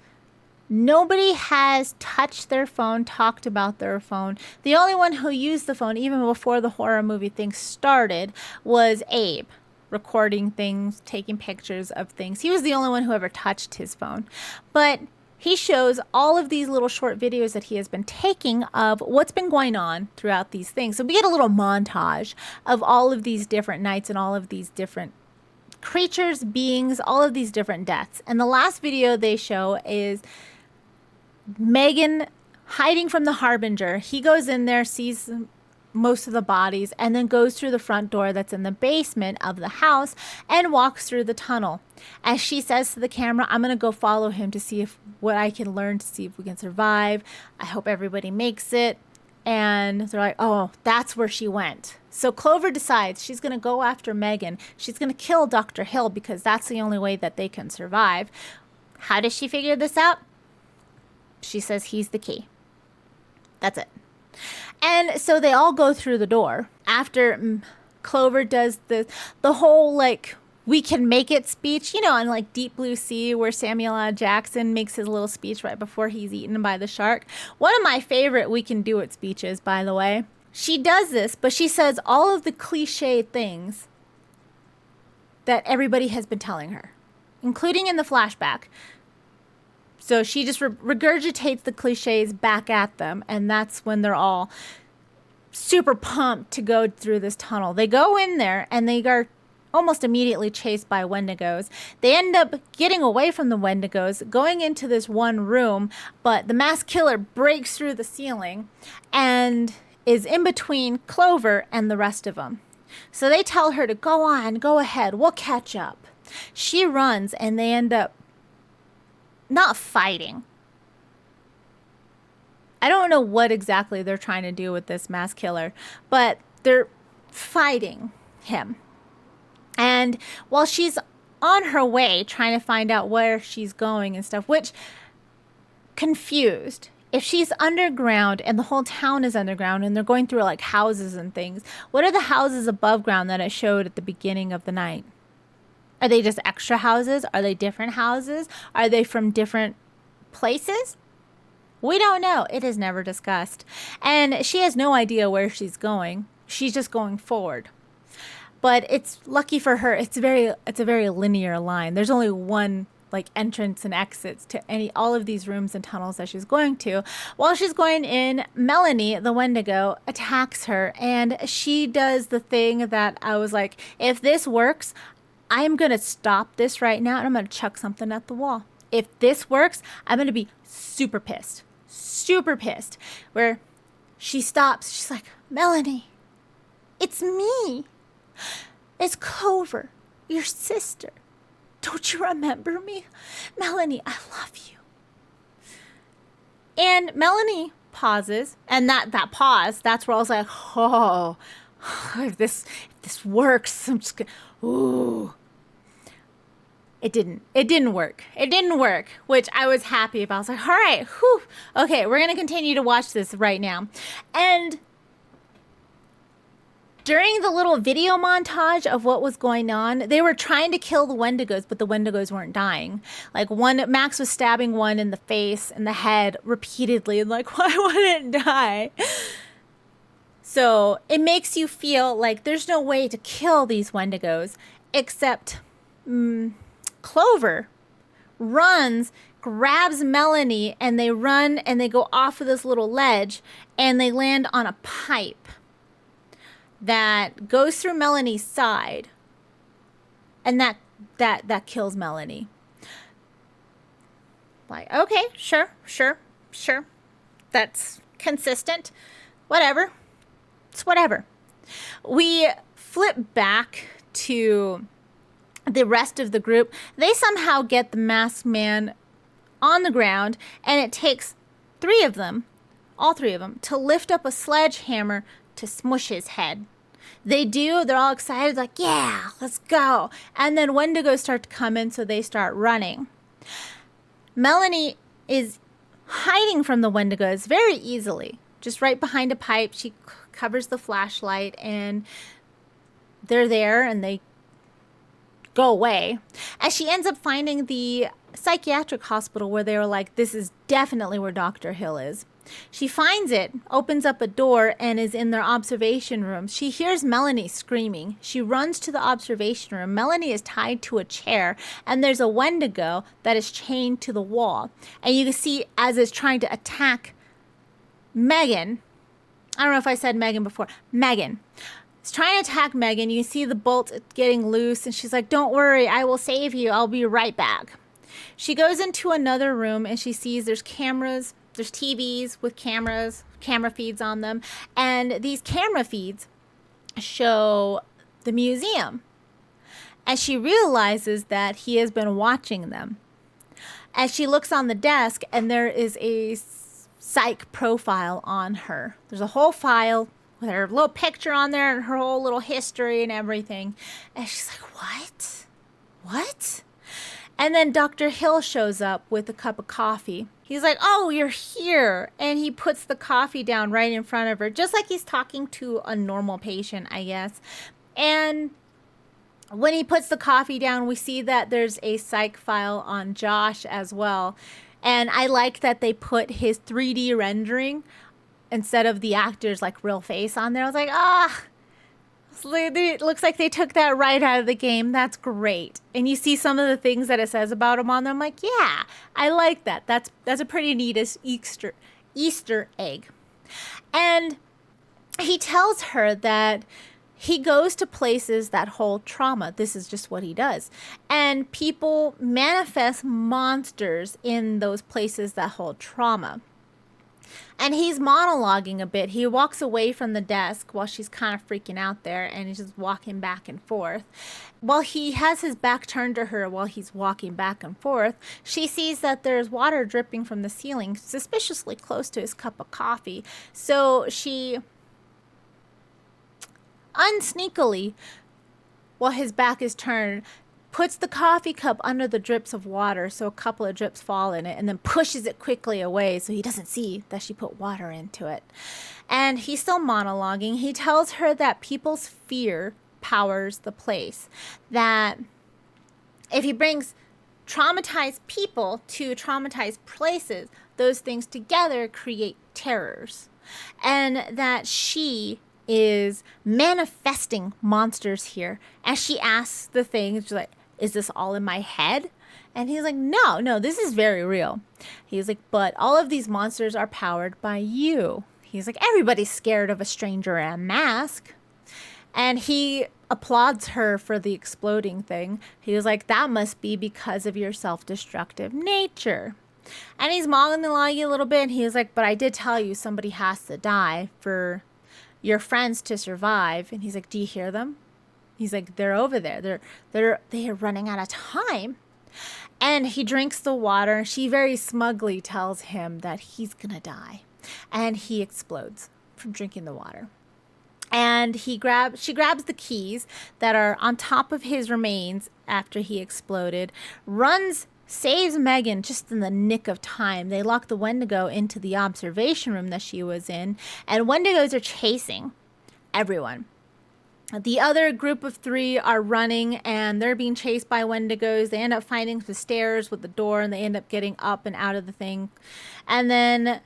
Nobody has touched their phone, talked about their phone. The only one who used the phone, even before the horror movie thing started, was Abe, recording things, taking pictures of things. He was the only one who ever touched his phone. But he shows all of these little short videos that he has been taking of what's been going on throughout these things. So we get a little montage of all of these different nights and all of these different creatures, beings, all of these different deaths. And the last video they show is Megan hiding from the Harbinger. He goes in there, sees most of the bodies, and then goes through the front door that's in the basement of the house and walks through the tunnel. As she says to the camera, I'm going to go follow him to see if what I can learn, to see if we can survive. I hope everybody makes it. And they're like, oh, that's where she went. So Clover decides she's going to go after Megan. She's going to kill Dr. Hill because that's the only way that they can survive. How does she figure this out? She says he's the key. That's it. And so they all go through the door. After Clover does the whole, like, we can make it speech, you know, on like Deep Blue Sea, where Samuel L. Jackson makes his little speech right before he's eaten by the shark. One of my favorite we can do it speeches, by the way. She does this, but she says all of the cliche things that everybody has been telling her, including in the flashback. So she just regurgitates the cliches back at them, and that's when they're all super pumped to go through this tunnel. They go in there, and they are almost immediately chased by Wendigos. They end up getting away from the Wendigos, going into this one room, but the masked killer breaks through the ceiling and is in between Clover and the rest of them. So they tell her to go on, go ahead, we'll catch up. She runs, and they end up not fighting. I don't know what exactly they're trying to do with this masked killer, but they're fighting him. And while she's on her way trying to find out where she's going and stuff, which, confused. If she's underground and the whole town is underground and they're going through like houses and things, what are the houses above ground that it showed at the beginning of the night? Are they just extra houses? Are they different houses? Are they from different places? We don't know. It is never discussed. And she has no idea where she's going. She's just going forward. But it's lucky for her, it's a very linear line. There's only one like entrance and exits to all of these rooms and tunnels that she's going to. While she's going in, Melanie, the Wendigo, attacks her, and she does the thing that I was like, if this works, I'm going to stop this right now and I'm going to chuck something at the wall. If this works, I'm going to be super pissed. Super pissed. Where she stops. She's like, Melanie, it's me. It's Clover, your sister. Don't you remember me? Melanie, I love you. And Melanie pauses. And that pause, that's where I was like, oh, if this works, I'm just going to, ooh. It didn't work. It didn't work, which I was happy about. I was like, all right, whew. Okay, we're going to continue to watch this right now. And during the little video montage of what was going on, they were trying to kill the Wendigos, but the Wendigos weren't dying. Like Max was stabbing one in the face and the head repeatedly, and like, why wouldn't it die? So it makes you feel like there's no way to kill these Wendigos, except Clover runs, grabs Melanie, and they run and they go off of this little ledge and they land on a pipe that goes through Melanie's side, and that kills Melanie. Like, okay, sure. That's consistent. Whatever. It's whatever. We flip back to the rest of the group. They somehow get the masked man on the ground, and it takes all three of them, to lift up a sledgehammer to smush his head. They do. They're all excited, like, yeah, let's go. And then Wendigos start to come in, so they start running. Melanie is hiding from the Wendigos very easily, just right behind a pipe. She covers the flashlight, and they're there, and they go away. As she ends up finding the psychiatric hospital where they were like, this is definitely where Dr. Hill is. She finds it, opens up a door, and is in their observation room. She hears Melanie screaming. She runs to the observation room. Melanie is tied to a chair, and there's a Wendigo that is chained to the wall. And you can see as it's trying to attack Megan. I don't know if I said Megan before. Megan. It's trying to attack Megan. You see the bolt getting loose, and she's like, don't worry, I will save you. I'll be right back. She goes into another room, and she sees there's cameras. There's TVs with camera feeds on them. And these camera feeds show the museum. And she realizes that he has been watching them. As she looks on the desk, and there is a psych profile on her. There's a whole file with her little picture on there and her whole little history and everything. And she's like, what? What? And then Dr. Hill shows up with a cup of coffee. He's like, oh, you're here. And he puts the coffee down right in front of her, just like he's talking to a normal patient, I guess. And when he puts the coffee down, we see that there's a psych file on Josh as well. And I like that they put his 3D rendering instead of the actor's like real face on there. I was like, it looks like they took that right out of the game. That's great. And you see some of the things that it says about him on there. I'm like, yeah, I like that. That's a pretty neat Easter egg. And he tells her that he goes to places that hold trauma. This is just what he does. And people manifest monsters in those places that hold trauma. And he's monologuing a bit. He walks away from the desk while she's kind of freaking out there, and he's just walking back and forth. While he has his back turned to her while he's walking back and forth, she sees that there's water dripping from the ceiling, suspiciously close to his cup of coffee. So she unsneakily, while his back is turned, puts the coffee cup under the drips of water so a couple of drips fall in it, and then pushes it quickly away so he doesn't see that she put water into it. And he's still monologuing. He tells her that people's fear powers the place. That if he brings traumatized people to traumatized places, those things together create terrors. And that she is manifesting monsters here. As she asks the things, she's like, is this all in my head? And he's like, no, this is very real. He's like, but all of these monsters are powered by you. He's like, everybody's scared of a stranger in a mask. And he applauds her for the exploding thing. He was like, that must be because of your self-destructive nature. And he's monologuing a little bit, and he was like, but I did tell you somebody has to die for your friends to survive. And he's like, do you hear them? He's like, they're over there. They're running out of time. And he drinks the water. She very smugly tells him that he's gonna die. And he explodes from drinking the water. And she grabs the keys that are on top of his remains after he exploded, saves Megan just in the nick of time. They lock the Wendigo into the observation room that she was in, and Wendigos are chasing everyone. The other group of 3 are running, and they're being chased by Wendigos. They end up finding the stairs with the door, and they end up getting up and out of the thing. And then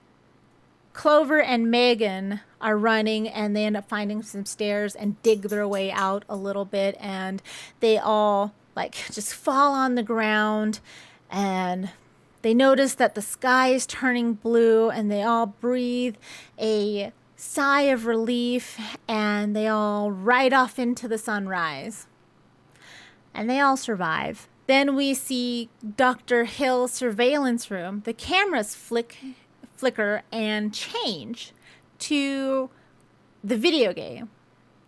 Clover and Megan are running, and they end up finding some stairs and dig their way out a little bit, and they all just fall on the ground, and they notice that the sky is turning blue, and they all breathe a sigh of relief, and they all ride off into the sunrise, and they all survive. Then we see Dr. Hill's surveillance room. The cameras flicker and change to the video game.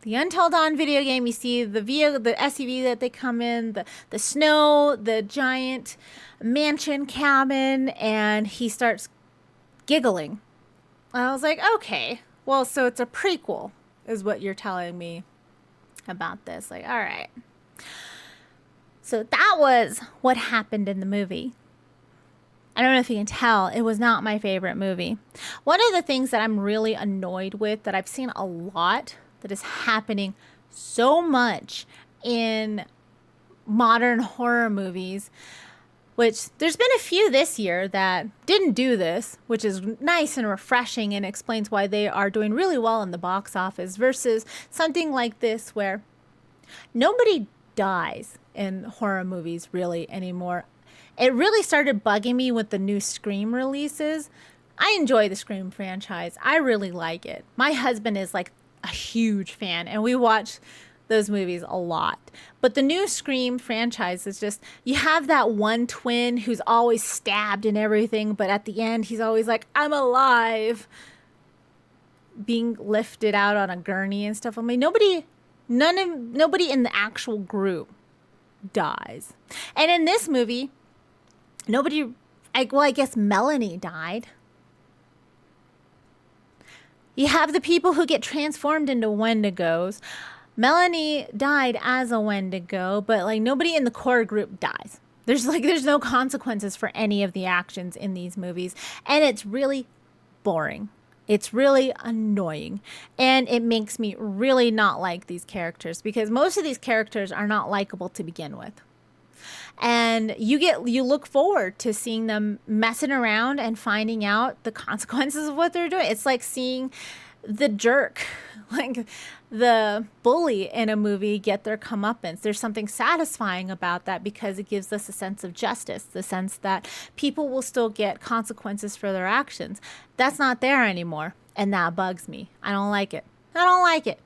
The Until Dawn video game. You see the SUV that they come in, the snow, the giant mansion cabin, and he starts giggling. I was like, okay, well, so it's a prequel, is what you're telling me about this. Like, all right. So that was what happened in the movie. I don't know if you can tell, it was not my favorite movie. One of the things that I'm really annoyed with, that I've seen a lot, that is happening so much in modern horror movies, which there's been a few this year that didn't do this, which is nice and refreshing and explains why they are doing really well in the box office versus something like this where nobody dies in horror movies really anymore. It really started bugging me with the new Scream releases. I enjoy the Scream franchise. I really like it. My husband is like a huge fan, and we watch those movies a lot. But the new Scream franchise is just, you have that one twin who's always stabbed and everything, but at the end he's always like, I'm alive, being lifted out on a gurney and stuff. I mean, nobody in the actual group dies. And in this movie, I guess Melanie died. You have the people who get transformed into Wendigos. Melanie died as a Wendigo, but like nobody in the core group dies. There's no consequences for any of the actions in these movies, and it's really boring. It's really annoying, and it makes me really not like these characters because most of these characters are not likable to begin with. And you look forward to seeing them messing around and finding out the consequences of what they're doing. It's like seeing the jerk, like the bully in a movie, get their comeuppance. There's something satisfying about that because it gives us a sense of justice, the sense that people will still get consequences for their actions. That's not there anymore, and that bugs me. I don't like it. I don't like it.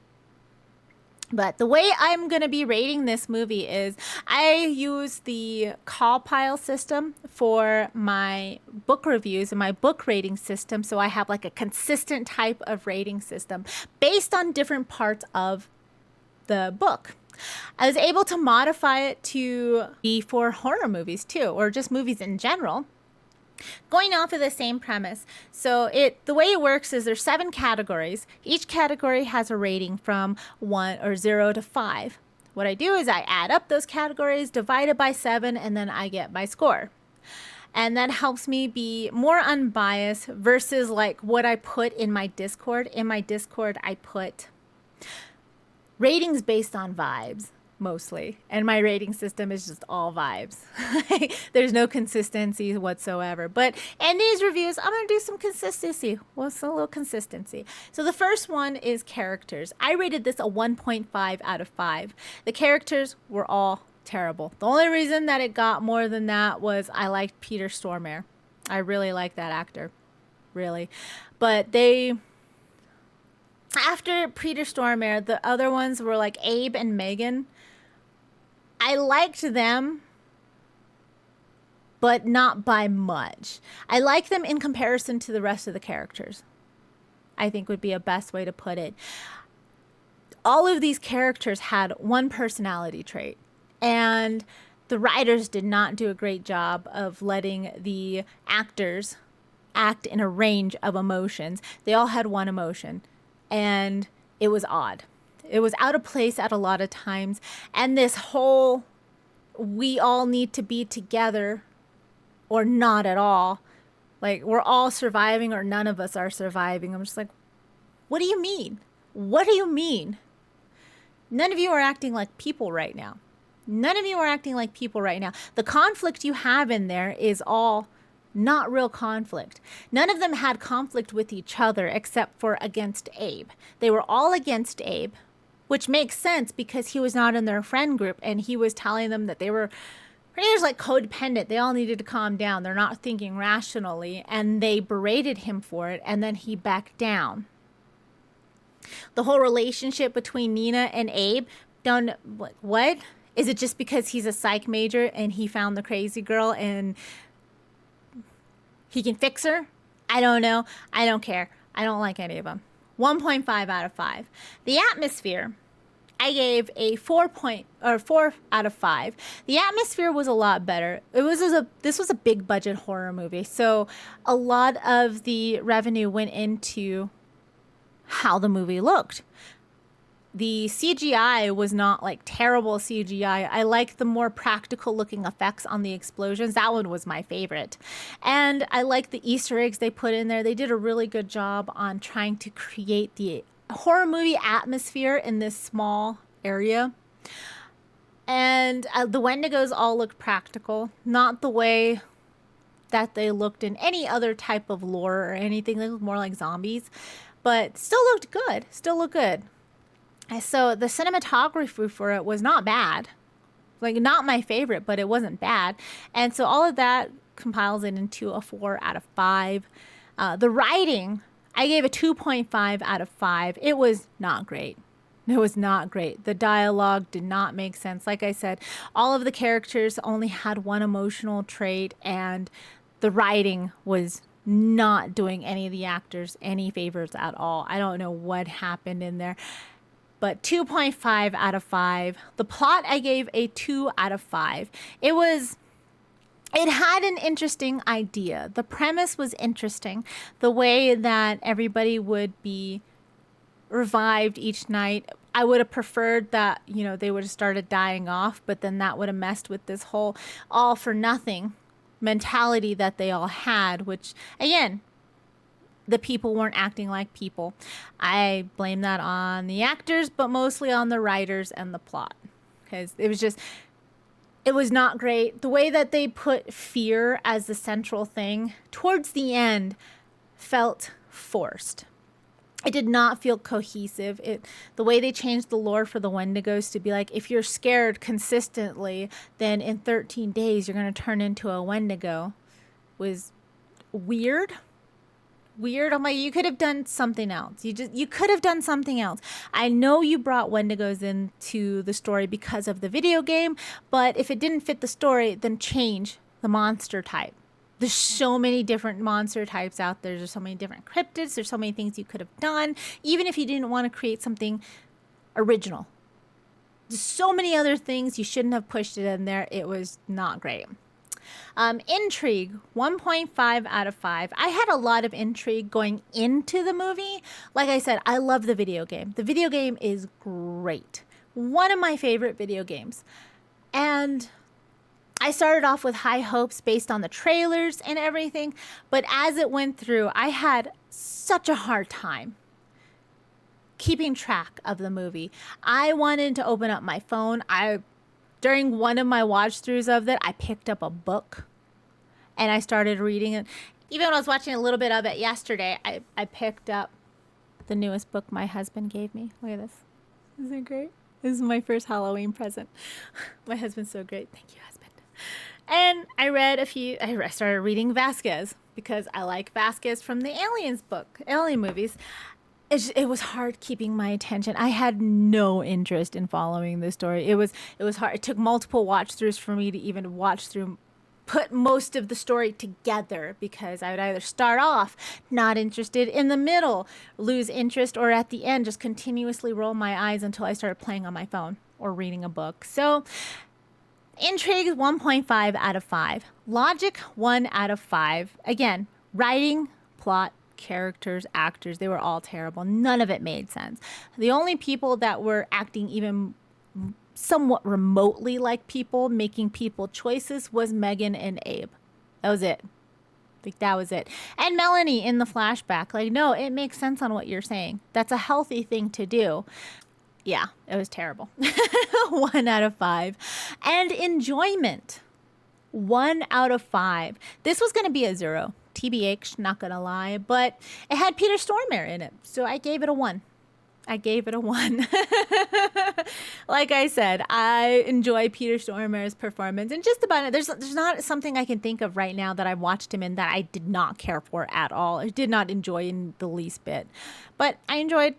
But the way I'm going to be rating this movie is I use the call pile system for my book reviews and my book rating system. So I have like a consistent type of rating system based on different parts of the book. I was able to modify it to be for horror movies too, or just movies in general, going off of the same premise. So the way it works is there's 7 categories. Each category has a rating from 1 or 0 to 5. What I do is I add up those categories, divide it by 7, and then I get my score. And that helps me be more unbiased versus like what I put in my Discord. In my Discord, I put ratings based on vibes. Mostly, and my rating system is just all vibes. There's no consistency whatsoever, but in these reviews I'm going to do some consistency. What's a little consistency? So the first one is characters. I rated this a 1.5 out of 5. The characters were all terrible. The only reason that it got more than that was I liked Peter Stormare. I really like that actor, really. But after Peter Stormare, the other ones were like Abe and Megan. I liked them, but not by much. I like them in comparison to the rest of the characters, I think would be a best way to put it. All of these characters had one personality trait, and the writers did not do a great job of letting the actors act in a range of emotions. They all had one emotion, and it was odd. It was out of place at a lot of times. And this whole, we all need to be together or not at all. Like, we're all surviving or none of us are surviving. I'm just like, what do you mean? What do you mean? None of you are acting like people right now. None of you are acting like people right now. The conflict you have in there is all not real conflict. None of them had conflict with each other except for against Abe. They were all against Abe, which makes sense because he was not in their friend group and he was telling them that they were pretty much like codependent. They all needed to calm down. They're not thinking rationally, and they berated him for it, and then he backed down. The whole relationship between Nina and Abe, what? Is it just because he's a psych major and he found the crazy girl and he can fix her? I don't know. I don't care. I don't like any of them. 1.5 out of 5. The atmosphere, I gave a 4 out of 5. The atmosphere was a lot better. This was a big budget horror movie, so a lot of the revenue went into how the movie looked. The CGI was not like terrible CGI. I like the more practical looking effects on the explosions. That one was my favorite. And I like the Easter eggs they put in there. They did a really good job on trying to create the horror movie atmosphere in this small area. And the Wendigos all looked practical, not the way that they looked in any other type of lore or anything. They looked more like zombies, but still looked good. Still looked good. So the cinematography for it was not bad. Like, not my favorite, but it wasn't bad. And so all of that compiles it into a 4 out of 5. The writing, I gave a 2.5 out of 5. It was not great. It was not great. The dialogue did not make sense. Like I said, all of the characters only had one emotional trait, and the writing was not doing any of the actors any favors at all. I don't know what happened in there, but 2.5 out of 5. The plot, I gave a 2 out of 5. It had an interesting idea. The premise was interesting. The way that everybody would be revived each night. I would have preferred that, they would have started dying off, but then that would have messed with this whole all for nothing mentality that they all had, which, again, the people weren't acting like people. I blame that on the actors, but mostly on the writers and the plot, because it was not great. The way that they put fear as the central thing towards the end felt forced. It did not feel cohesive. The way they changed the lore for the Wendigos to be like, if you're scared consistently, then in 13 days you're going to turn into a Wendigo, was weird. I'm like, you could have done something else. You could have done something else. I know you brought Wendigos into the story because of the video game, but if it didn't fit the story, then change the monster type. There's so many different monster types out there. There's so many different cryptids. There's so many things you could have done, even if you didn't want to create something original. There's so many other things. You shouldn't have pushed it in there. It was not great. Intrigue, 1.5 out of 5. I had a lot of intrigue going into the movie. Like I said, I love the video game. The video game is great. One of my favorite video games. And I started off with high hopes based on the trailers and everything, but as it went through, I had such a hard time keeping track of the movie. I wanted to open up my phone. During one of my watch-throughs of it, I picked up a book and I started reading it. Even when I was watching a little bit of it yesterday, I picked up the newest book my husband gave me. Look at this. Isn't it great? This is my first Halloween present. My husband's so great. Thank you, husband. And I started reading Vasquez because I like Vasquez from the Aliens book, Alien movies. It was hard keeping my attention. I had no interest in following the story. It was hard. It took multiple watch throughs for me to even put most of the story together, because I would either start off not interested, in the middle lose interest, or at the end just continuously roll my eyes until I started playing on my phone or reading a book. So intrigue is 1.5 out of 5. Logic, 1 out of 5. Again, writing, plot, characters, actors, they were all terrible. None of it made sense. The only people that were acting even somewhat remotely like people, making people choices, was Megan and Abe. That was it. Like, that was it. And Melanie in the flashback. Like, no, it makes sense on what you're saying. That's a healthy thing to do. Yeah, it was terrible. 1 out of 5. And enjoyment, 1 out of 5. This was going to be a 0. TBH, not going to lie. But it had Peter Stormare in it. So I gave it a 1. Like I said, I enjoy Peter Stormare's performance. And just about it, there's not something I can think of right now that I watched him in that I did not care for at all. I did not enjoy in the least bit. But I enjoyed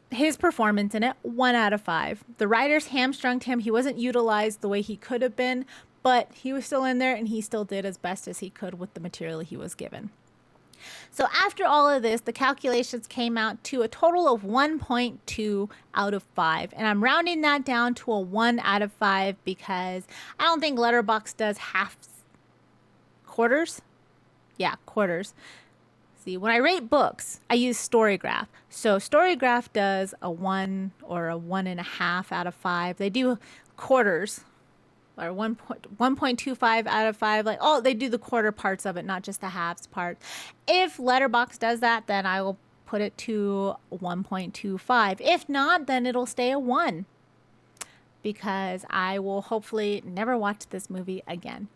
his performance in it. 1 out of 5. The writers hamstrung him. He wasn't utilized the way he could have been, but he was still in there and he still did as best as he could with the material he was given. So after all of this, the calculations came out to a total of 1.2 out of 5. And I'm rounding that down to a 1 out of 5 because I don't think Letterboxd does quarters. Yeah, quarters. See, when I rate books, I use Storygraph. So Storygraph does a 1 or a 1.5 out of 5. They do quarters, or 1.25 out of 5. Like, oh, they do the quarter parts of it, not just the halves part. If Letterboxd does that, then I will put it to 1.25. If not, then it'll stay a 1. because I will hopefully never watch this movie again.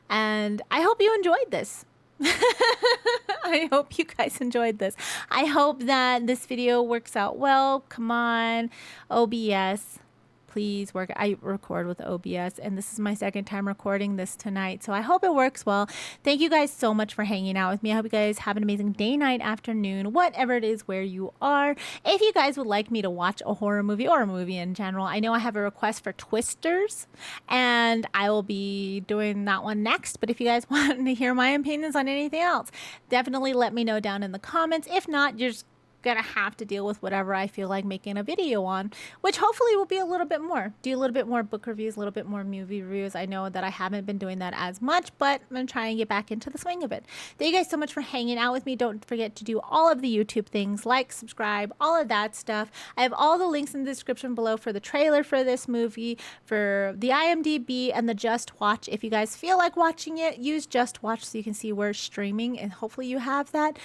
And I hope you enjoyed this. I hope you guys enjoyed this. I hope that this video works out well. Come on, OBS. Please work. I record with OBS, and this is my second time recording this tonight, so I hope it works well. Thank you guys so much for hanging out with me. I hope you guys have an amazing day, night, afternoon, whatever it is where you are. If you guys would like me to watch a horror movie or a movie in general, I know I have a request for Twisters, and I will be doing that one next. But if you guys want to hear my opinions on anything else, definitely let me know down in the comments. If not, you're just gonna have to deal with whatever I feel like making a video on, which hopefully will be a little bit more. Do a little bit more book reviews, a little bit more movie reviews. I know that I haven't been doing that as much, but I'm gonna try and get back into the swing of it. Thank you guys so much for hanging out with me. Don't forget to do all of the YouTube things, like, subscribe, all of that stuff. I have all the links in the description below for the trailer for this movie, for the IMDb, and the Just Watch. If you guys feel like watching it, use Just Watch so you can see where it's streaming, and hopefully you have that.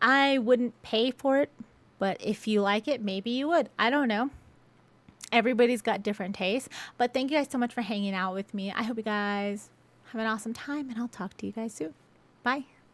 I wouldn't pay for it, but if you like it, maybe you would. I don't know. Everybody's got different tastes. But thank you guys so much for hanging out with me. I hope you guys have an awesome time, and I'll talk to you guys soon. Bye.